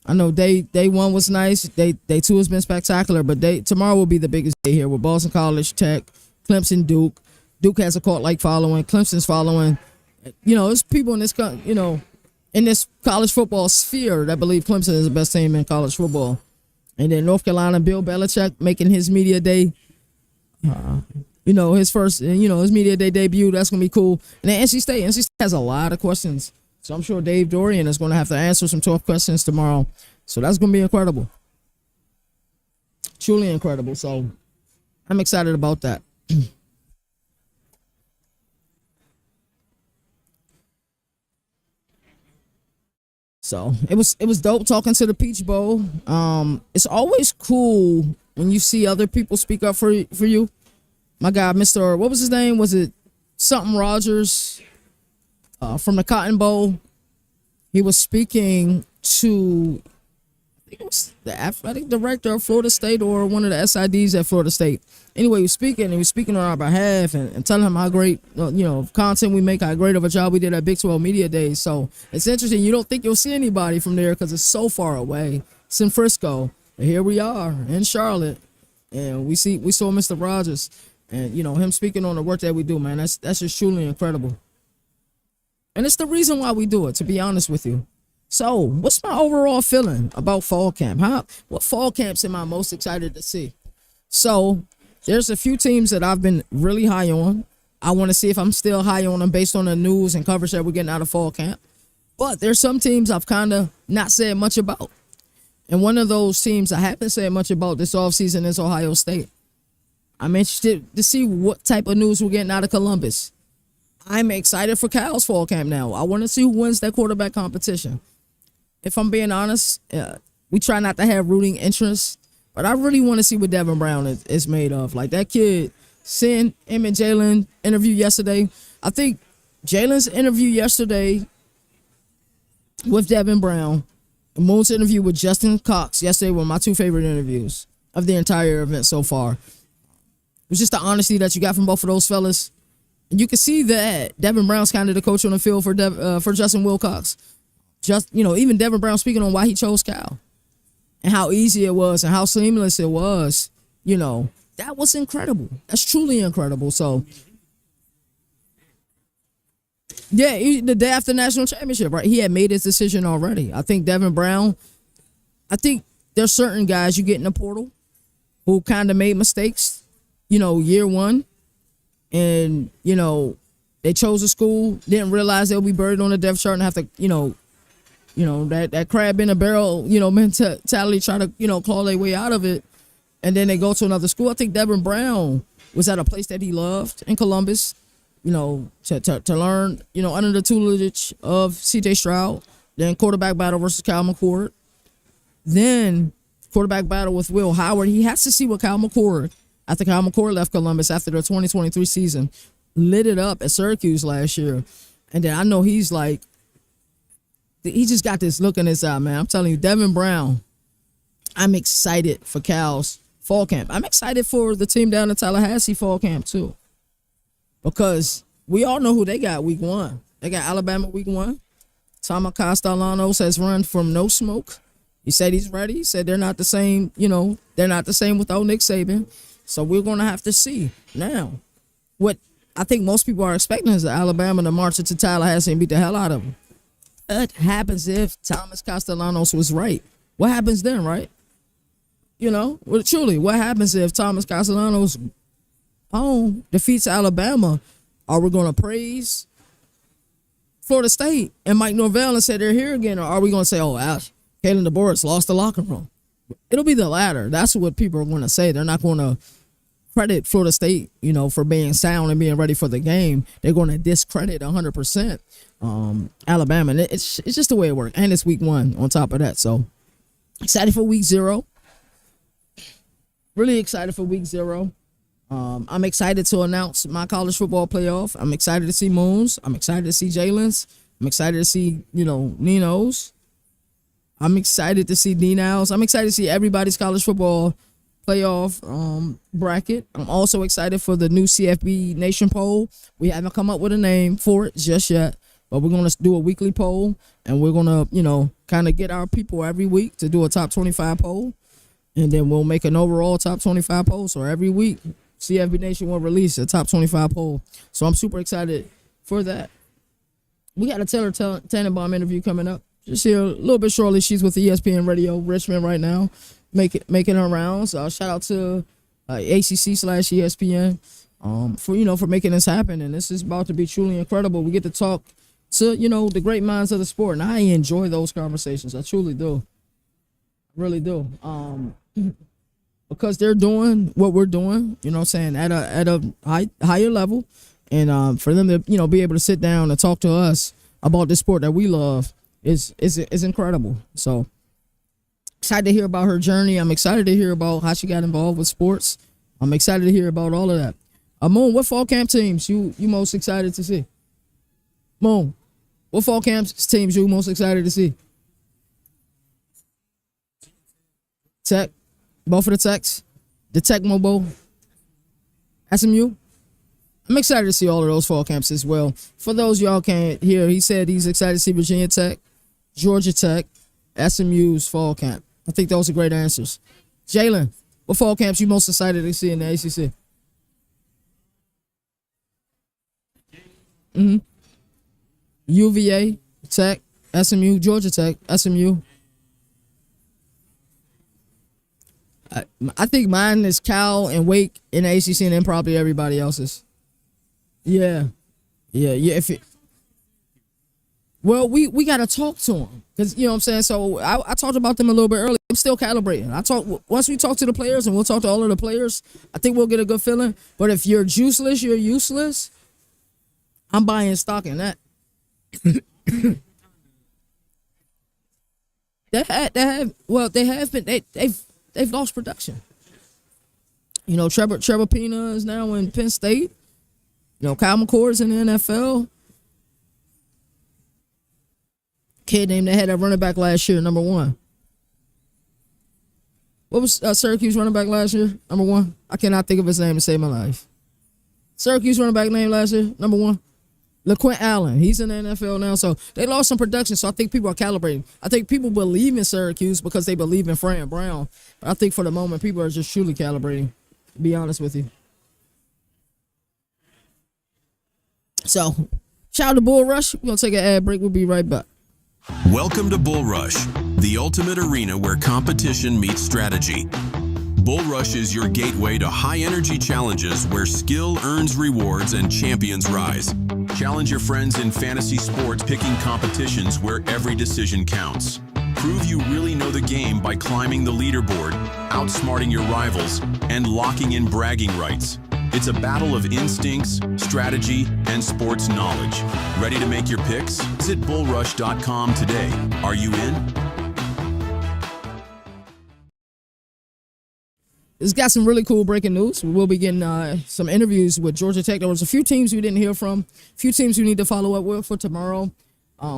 I know day 1 was nice. Day 2 has been spectacular, but tomorrow will be the biggest day here with Boston College, Tech, Clemson, Duke. Duke has a cult-like following. Clemson's following. You know, there's people in this, in this college football sphere that believe Clemson is the best team in college football. And then North Carolina, Bill Belichick making his media day, his first, his media day debut. That's going to be cool. And then NC State has a lot of questions. So I'm sure Dave Dorian is going to have to answer some tough questions tomorrow. So that's going to be incredible. Truly incredible. So I'm excited about that. So it was dope talking to the Peach Bowl. It's always cool when you see other people speak up for you. My guy, Mr. What was his name? Was it something Rogers from the Cotton Bowl? He was speaking to, I think it was the athletic director of Florida State or one of the SIDs at Florida State. Anyway, he was speaking on our behalf and telling him how great, content we make, how great of a job we did at Big 12 Media Days. So it's interesting. You don't think you'll see anybody from there because it's so far away. It's in Frisco. But here we are in Charlotte, and we saw Mr. Rogers, and him speaking on the work that we do, man. That's just truly incredible. And it's the reason why we do it, to be honest with you. So, what's my overall feeling about fall camp? What fall camps am I most excited to see? So, there's a few teams that I've been really high on. I want to see if I'm still high on them based on the news and coverage that we're getting out of fall camp. But there's some teams I've kind of not said much about. And one of those teams I haven't said much about this offseason is Ohio State. I'm interested to see what type of news we're getting out of Columbus. I'm excited for Cal's fall camp now. I want to see who wins that quarterback competition. If I'm being honest, we try not to have rooting interest, but I really want to see what Devin Brown is made of. Like that kid, seeing him and Jalen interview yesterday. I think Jalen's interview yesterday with Devin Brown, and Moon's interview with Justin Cox yesterday were my two favorite interviews of the entire event so far. It was just the honesty that you got from both of those fellas. And you can see that Devin Brown's kind of the coach on the field for Justin Wilcox. Even Devin Brown speaking on why he chose Cal and how easy it was and how seamless it was. That was incredible. That's truly incredible. So, yeah, the day after national championship, right? He had made his decision already. I think Devin Brown, there's certain guys you get in the portal who kind of made mistakes, year one. And, they chose a school, didn't realize they'll be buried on the depth chart and have to, that crab in a barrel, mentality, try to, claw their way out of it. And then they go to another school. I think Devin Brown was at a place that he loved in Columbus, to learn, under the tutelage of C.J. Stroud. Then quarterback battle versus Kyle McCord. Then quarterback battle with Will Howard. He has to see what Kyle McCord, after Kyle McCord left Columbus after the 2023 season, lit it up at Syracuse last year. And then I know he just got this look in his eye, man. I'm telling you, Devin Brown, I'm excited for Cal's fall camp. I'm excited for the team down in Tallahassee fall camp, too. Because we all know who they got week one. They got Alabama week one. Tom Castellanos has run from no smoke. He said he's ready. He said they're not the same, they're not the same without Nick Saban. So we're going to have to see. Now, what I think most people are expecting is Alabama to march into Tallahassee and beat the hell out of them. What happens if Thomas Castellanos was right? What happens then, right? Truly, what happens if Thomas Castellanos defeats Alabama? Are we going to praise Florida State and Mike Norvell and say they're here again? Or are we going to say, Kalen DeBoer lost the locker room? It'll be the latter. That's what people are going to say. They're not going to credit Florida State, for being sound and being ready for the game. They're going to discredit 100% Alabama. And it's just the way it works. And it's week one on top of that. So excited for week 0. Really excited for week 0. I'm excited to announce my college football playoff. I'm excited to see Moons. I'm excited to see Jalen's. I'm excited to see, Nino's. I'm excited to see D-Now's. I'm excited to see everybody's college football playoff bracket. I'm also excited for the new CFB Nation poll. We haven't come up with a name for it just yet, but we're going to do a weekly poll, and we're going to, kind of get our people every week to do a top 25 poll, and then we'll make an overall top 25 poll. So every week, CFB Nation will release a top 25 poll. So I'm super excited for that. We got a Taylor Tannenbaum interview coming up. Just here a little bit shortly. She's with ESPN Radio Richmond right now, making her rounds. Shout out to ACC/ESPN for making this happen. And this is about to be truly incredible. We get to talk to the great minds of the sport, and I enjoy those conversations. I truly do, really do. Because they're doing what we're doing. At a higher level, and for them to be able to sit down and talk to us about this sport that we love is incredible. So excited to hear about her journey. I'm excited to hear about how she got involved with sports. I'm excited to hear about all of that. Moon, what fall camp teams you most excited to see? Moon, what fall camp teams you most excited to see? Tech, both of the Techs, the Tech Mobile, SMU. I'm excited to see all of those fall camps as well. For those y'all can't hear, he said he's excited to see Virginia Tech, Georgia Tech, SMU's fall camp. I think those are great answers. Jalen, what fall camps you most excited to see in the ACC? UVA, Tech, SMU, Georgia Tech, SMU. I think mine is Cal and Wake in the ACC, and then probably everybody else's. Yeah. Well, we got to talk to them because you know what I'm saying. So I talked about them a little bit earlier. I'm still calibrating. Once we talk to the players and we'll talk to all of the players. I think we'll get a good feeling. But if you're juiceless, you're useless. I'm buying stock in that. They've lost production. You know, Trevor Pena is now in Penn State. You know, Kyle McCord's in the NFL. Kid named that had that running back last year, number 1. What was Syracuse running back last year, number 1? I cannot think of his name to save my life. Syracuse running back name last year, number 1. LaQuint Allen. He's in the NFL now, so they lost some production, so I think people are calibrating. I think people believe in Syracuse because they believe in Fran Brown. But I think for the moment, people are just truly calibrating, to be honest with you. So, shout out to Bull Rush. We're going to take an ad break. We'll be right back. Welcome to Bull Rush, the ultimate arena where competition meets strategy. Bull Rush is your gateway to high-energy challenges where skill earns rewards and champions rise. Challenge your friends in fantasy sports, picking competitions where every decision counts. Prove you really know the game by climbing the leaderboard, outsmarting your rivals, and locking in bragging rights. It's a battle of instincts, strategy, and sports knowledge. Ready to make your picks? Visit bullrush.com today. Are you in? It's got some really cool breaking news. We'll be getting some interviews with Georgia Tech. There was a few teams we didn't hear from, a few teams we need to follow up with for tomorrow.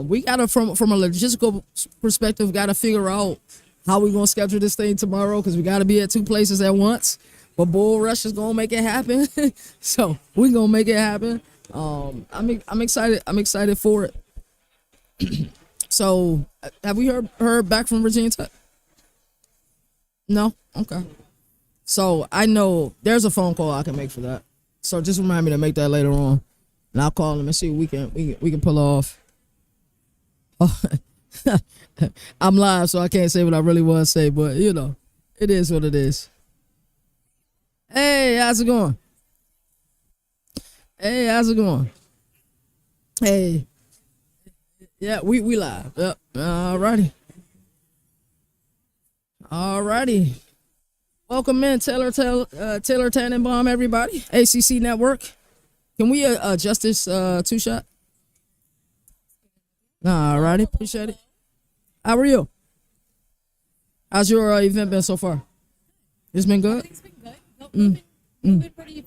We got to, from a logistical perspective, got to figure out how we're going to schedule this thing tomorrow because we got to be at 2 places at once. But Bull Rush is going to make it happen. So we're going to make it happen. I'm excited. I'm excited for it. So have we heard back from Virginia Tech? No? Okay. So I know there's a phone call I can make for that. So just remind me to make that later on. And I'll call them and see what we can pull off. Oh, I'm live, so I can't say what I really want to say, but you know, it is what it is. Hey, how's it going? Hey, how's it going? Hey. Yeah, we live. Yep. Alrighty. Welcome in, Taylor Tannenbaum, everybody. ACC Network. Can we adjust this 2-shot? Alrighty, appreciate it. How are you? How's your event been so far? It's been good? It's been good. Moving pretty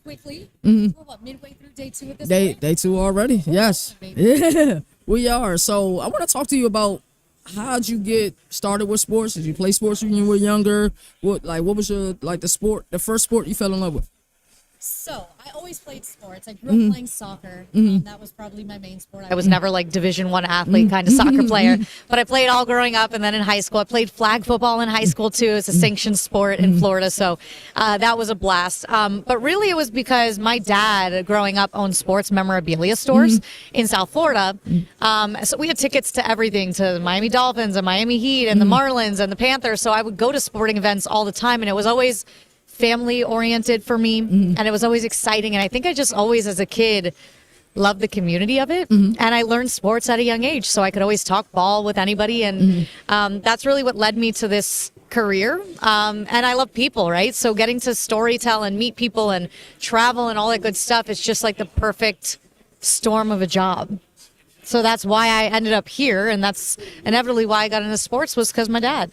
quickly. We're what, midway through day 2 at this point? Day 2 already? Yes. Yeah, we are. So I want to talk to you about how'd you get started with sports? Did you play sports when you were younger? What was your the first sport you fell in love with? So I always played sports. I grew up playing soccer. That was probably my main sport. I was never like Division I athlete kind of soccer player, but I played all growing up. And then in high school, I played flag football in high school too. It's a sanctioned sport in Florida. So that was a blast. But really it was because my dad growing up owned sports memorabilia stores in South Florida. So we had tickets to everything, to the Miami Dolphins and Miami Heat and the Marlins and the Panthers. So I would go to sporting events all the time, and it was always family oriented for me, and it was always exciting. And I think I just always, as a kid, loved the community of it. And I learned sports at a young age, so I could always talk ball with anybody. And that's really what led me to this career. And I love people, right? So getting to storytell and meet people and travel and all that good stuff is just like the perfect storm of a job. So that's why I ended up here, and that's inevitably why I got into sports, was because my dad.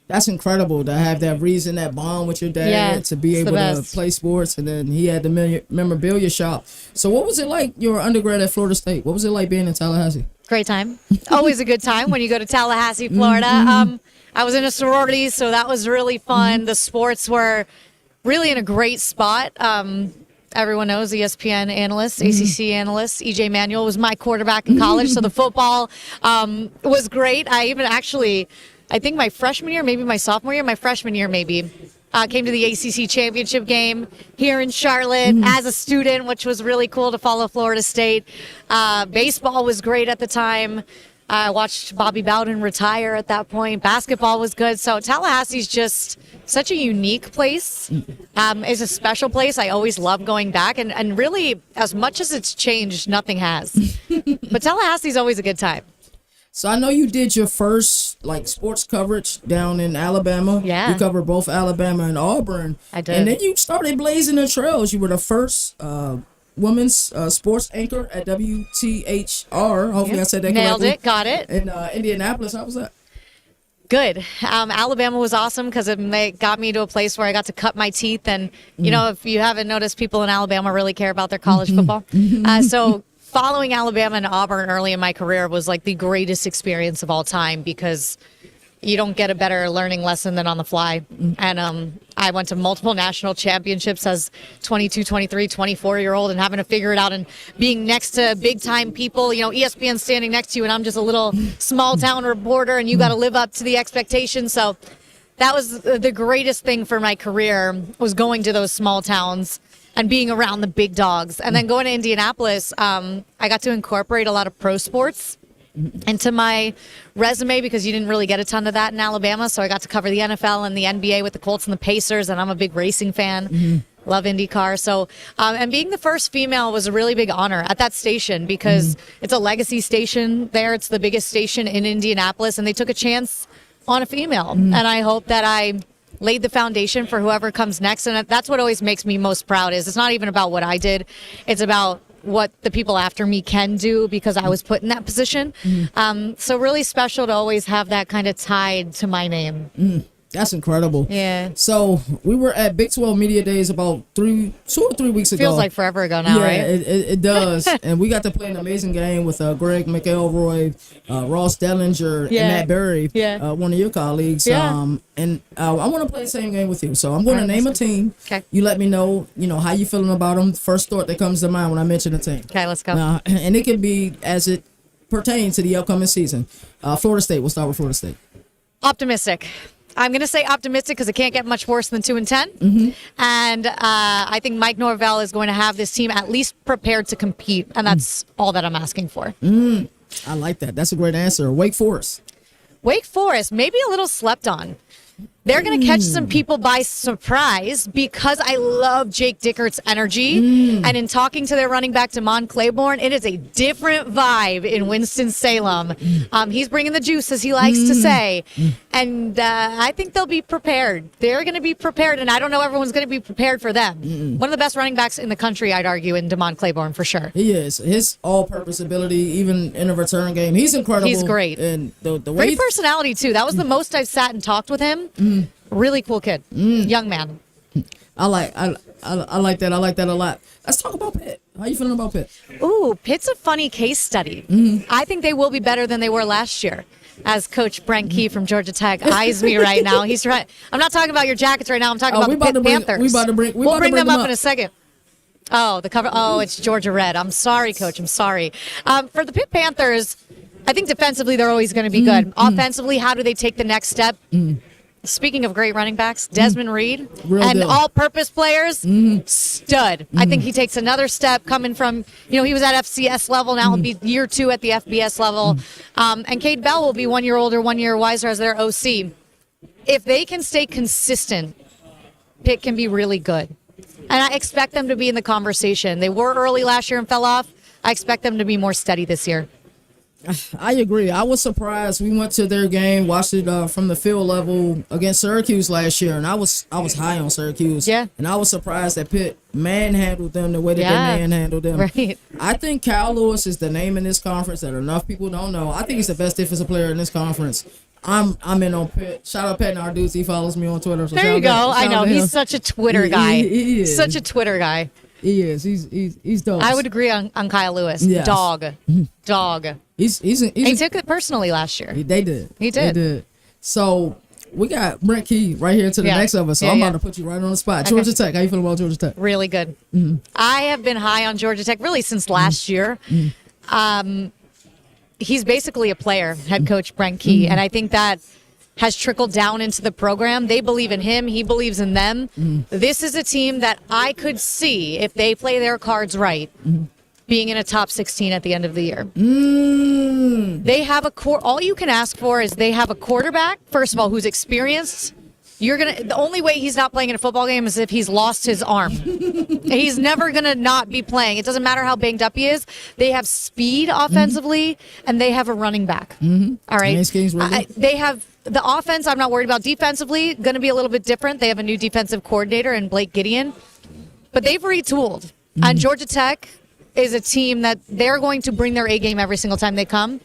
That's incredible to have that reason, that bond with your dad, to be able to play sports, and then he had the memorabilia shop. So what was it like, your undergrad at Florida State? What was it like being in Tallahassee? Great time. Always a good time when you go to Tallahassee, Florida. I was in a sorority, so that was really fun. The sports were really in a great spot. Everyone knows ESPN analyst, ACC analyst. EJ Manuel was my quarterback in college, so the football was great. I think my freshman year, maybe my sophomore year, came to the ACC championship game here in Charlotte as a student, which was really cool to follow Florida State. Baseball was great at the time. I watched Bobby Bowden retire at that point. Basketball was good. So Tallahassee's just such a unique place. It's a special place. I always love going back. And really, as much as it's changed, nothing has. But Tallahassee's always a good time. So I know you did your first sports coverage down in Alabama. Yeah. You covered both Alabama and Auburn. I did. And then you started blazing the trails. You were the first women's sports anchor at WTHR. Hopefully I said that Nailed correctly. it. Got it. In Indianapolis. How was that? Good. Alabama was awesome because it got me to a place where I got to cut my teeth. And, if you haven't noticed, people in Alabama really care about their college football. So following Alabama and Auburn early in my career was like the greatest experience of all time because you don't get a better learning lesson than on the fly. And I went to multiple national championships as 22, 23, 24-year-old and having to figure it out and being next to big-time people. ESPN standing next to you, and I'm just a little small-town reporter, and you got to live up to the expectations. So that was the greatest thing for my career, was going to those small towns and being around the big dogs. And then going to Indianapolis, I got to incorporate a lot of pro sports into my resume because you didn't really get a ton of that in Alabama. So I got to cover the NFL and the NBA with the Colts and the Pacers, and I'm a big racing fan. Love IndyCar. So, and being the first female was a really big honor at that station because it's a legacy station there. It's the biggest station in Indianapolis, and they took a chance on a female. And I hope that I laid the foundation for whoever comes next. And that's what always makes me most proud is it's not even about what I did. It's about what the people after me can do because I was put in that position. So really special to always have that kind of tied to my name. That's incredible. Yeah. So we were at Big 12 Media Days about 2 or 3 weeks ago. Feels like forever ago now, yeah, right? It does. And we got to play an amazing game with Greg McElroy, Ross Dellinger, and Matt Berry, one of your colleagues. Yeah. And I want to play the same game with you. So I'm going to name a team. Okay. You let me know, how you feeling about them. First thought that comes to mind when I mention a team. Okay, let's go. And it can be as it pertains to the upcoming season. Florida State. We'll start with Florida State. Optimistic. I'm going to say optimistic because it can't get much worse than 2-10. And I think Mike Norvell is going to have this team at least prepared to compete. And that's all that I'm asking for. I like that. That's a great answer. Wake Forest. Wake Forest, maybe a little slept on. They're going to catch some people by surprise because I love Jake Dickert's energy. And in talking to their running back, Damon Claiborne, it is a different vibe in Winston-Salem. He's bringing the juice, as he likes to say. And I think they'll be prepared. They're going to be prepared, and I don't know everyone's going to be prepared for them. One of the best running backs in the country, I'd argue, in Damon Claiborne, for sure. He is. His all-purpose ability, even in a return game, he's incredible. He's great. And the way Great personality, too. That was the most I've sat and talked with him. Really cool kid. Young man. I like that. I like that a lot. Let's talk about Pitt. How you feeling about Pitt? Ooh, Pitt's a funny case study. I think they will be better than they were last year. As Coach Brent Key from Georgia Tech eyes me right now. He's trying. I'm not talking about your Jackets right now. I'm talking about the Pitt Panthers. We'll bring them up in a second. Oh, the cover. Oh, it's Georgia Red. I'm sorry, Coach. I'm sorry. For the Pitt Panthers, I think defensively they're always going to be good. Offensively, how do they take the next step? Speaking of great running backs, Desmond Reed and all-purpose players, stud. I think he takes another step coming from, he was at FCS level. Now he'll be year 2 at the FBS level. And Cade Bell will be 1 year older, 1 year wiser as their OC. If they can stay consistent, Pitt can be really good. And I expect them to be in the conversation. They were early last year and fell off. I expect them to be more steady this year. I agree. I was surprised. We went to their game, watched it from the field level against Syracuse last year, and I was high on Syracuse. Yeah. And I was surprised that Pitt manhandled them the way that they manhandled them. Right. I think Kyle Lewis is the name in this conference that enough people don't know. I think he's the best defensive player in this conference. I'm in on Pitt. Shout out Pat Narduzzi. He follows me on Twitter. So there you go. I know. He's such a Twitter guy. He is. Such a Twitter guy. He is. He's dope. I would agree on Kyle Lewis. Yes. Dog. He took it personally last year. They did. He did. They did. So we got Brent Key right here to the next of us. So I'm about to put you right on the spot. Georgia Tech. How you feel about Georgia Tech? Really good. I have been high on Georgia Tech really since last year. He's basically a player, head coach Brent Key, and I think that has trickled down into the program. They believe in him. He believes in them. This is a team that I could see, if they play their cards right, being in a top 16 at the end of the year. Mm. They have all you can ask for is they have a quarterback, first of all, who's experienced. The only way he's not playing in a football game is if he's lost his arm. He's never going to not be playing. It doesn't matter how banged up he is. They have speed offensively, and they have a running back. All right. They have the offense. I'm not worried about defensively. Going to be a little bit different. They have a new defensive coordinator in Blake Gideon, but they've retooled. And Georgia Tech is a team that they're going to bring their A game every single time they come.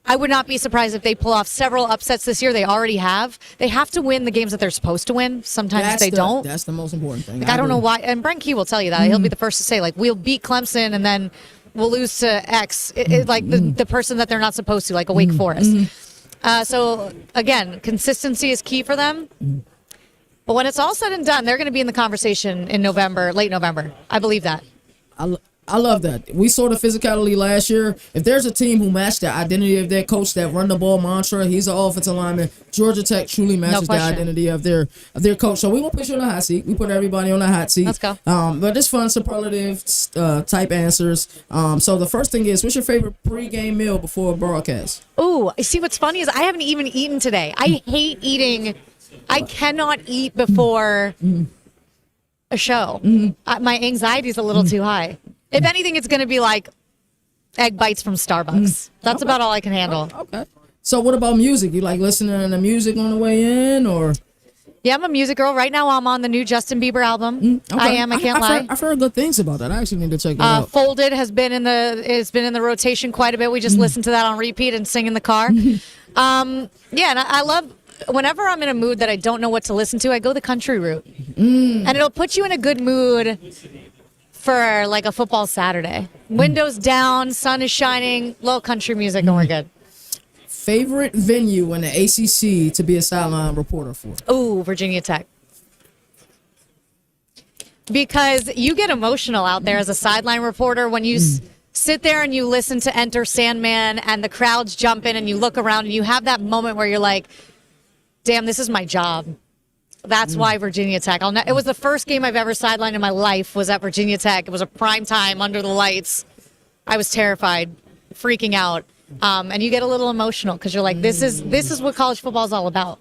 I would not be surprised if they pull off several upsets this year. They already have. They have to win the games that they're supposed to win. Sometimes they don't. That's the most important thing. Like, I don't know why. And Brent Key will tell you that. He'll be the first to say, like, we'll beat Clemson and then we'll lose to X, like the person that they're not supposed to, like a Wake Forest. So, again, consistency is key for them. But when it's all said and done, they're going to be in the conversation in November, late November. I believe that. I love that. We saw the physicality last year. If there's a team who matched the identity of their coach, that run the ball mantra, he's an offensive lineman. Georgia Tech truly matches the identity of their coach. So we won't put you on the hot seat. We put everybody on the hot seat. Let's go. But it's fun, superlative type answers. So the first thing is, what's your favorite pregame meal before a broadcast? Ooh, see what's funny is I haven't even eaten today. I hate eating. I cannot eat before a show. My anxiety is a little too high. If anything, it's going to be like egg bites from Starbucks. That's about all I can handle. Okay. So what about music? You like listening to music on the way in, or? Yeah, I'm a music girl. Right now, I'm on the new Justin Bieber album. Okay. I am. I can't lie. I've heard good things about that. I actually need to check that out. Folded has been in the rotation quite a bit. We just listened to that on repeat and sing in the car. And I love. Whenever I'm in a mood that I don't know what to listen to, I go the country route, and it'll put you in a good mood for like a football Saturday. Windows down, sun is shining, little country music, and we're good. Favorite venue in the ACC to be a sideline reporter for? Ooh, Virginia Tech. Because you get emotional out there as a sideline reporter when you sit there and you listen to Enter Sandman and the crowds jump in and you look around and you have that moment where you're like, damn, this is my job. That's why Virginia Tech. It was the first game I've ever sidelined in my life was at Virginia Tech. It was a prime time under the lights. I was terrified, freaking out. And you get a little emotional because you're like, this is what college football is all about.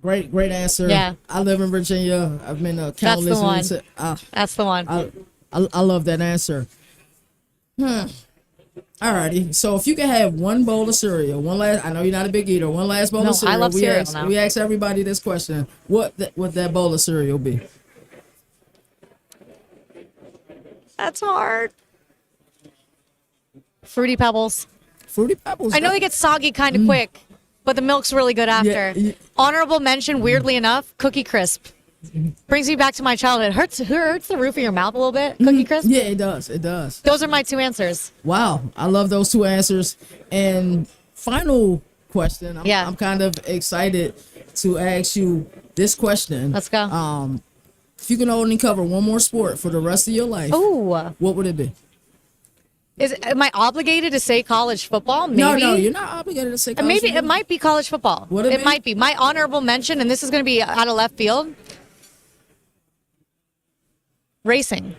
Great answer. Yeah. I live in Virginia. I've been a That's the one. That's the one. I love that answer. Alrighty, so if you could have one bowl of cereal, I know you're not a big eater, one last bowl of cereal. I love cereal now. We ask everybody this question. What would that bowl of cereal be? That's hard. Fruity Pebbles. Fruity Pebbles. I know they get soggy kind of quick, but the milk's really good after. Yeah. Honorable mention, weirdly enough, Cookie Crisp. Brings me back to my childhood. Hurts the roof of your mouth a little bit, Cookie Crisp? Yeah, it does. It does. Those are my two answers. Wow. I love those two answers. And final question. I'm kind of excited to ask you this question. Let's go. If you can only cover one more sport for the rest of your life, what would it be? Am I obligated to say college football? Maybe. No, you're not obligated to say college football. It might be college football. It might be. My honorable mention, and this is going to be out of left field, racing.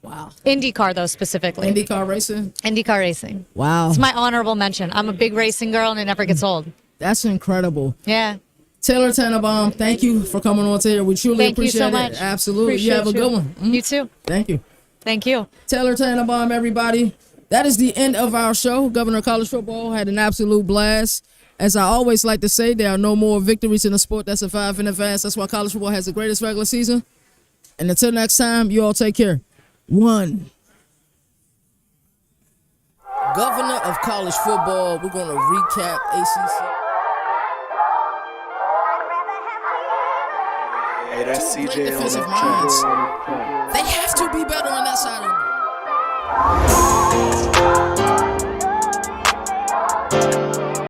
Wow. IndyCar, though, specifically. IndyCar racing? IndyCar racing. Wow. It's my honorable mention. I'm a big racing girl, and it never gets old. That's incredible. Yeah. Taylor Tannenbaum, thank you for coming on today. We truly appreciate it. Thank you so much. Absolutely. You have a good one. You too. Thank you. Thank you. Taylor Tannenbaum, everybody. That is the end of our show. Governor of College Football had an absolute blast. As I always like to say, there are no more victories in a sport that survive in advance. That's why college football has the greatest regular season. And until next time, you all take care. One. Governor of College Football, we're going to recap ACC. Hey, that's CJ defensive minds. They have to be better on that side of the ball.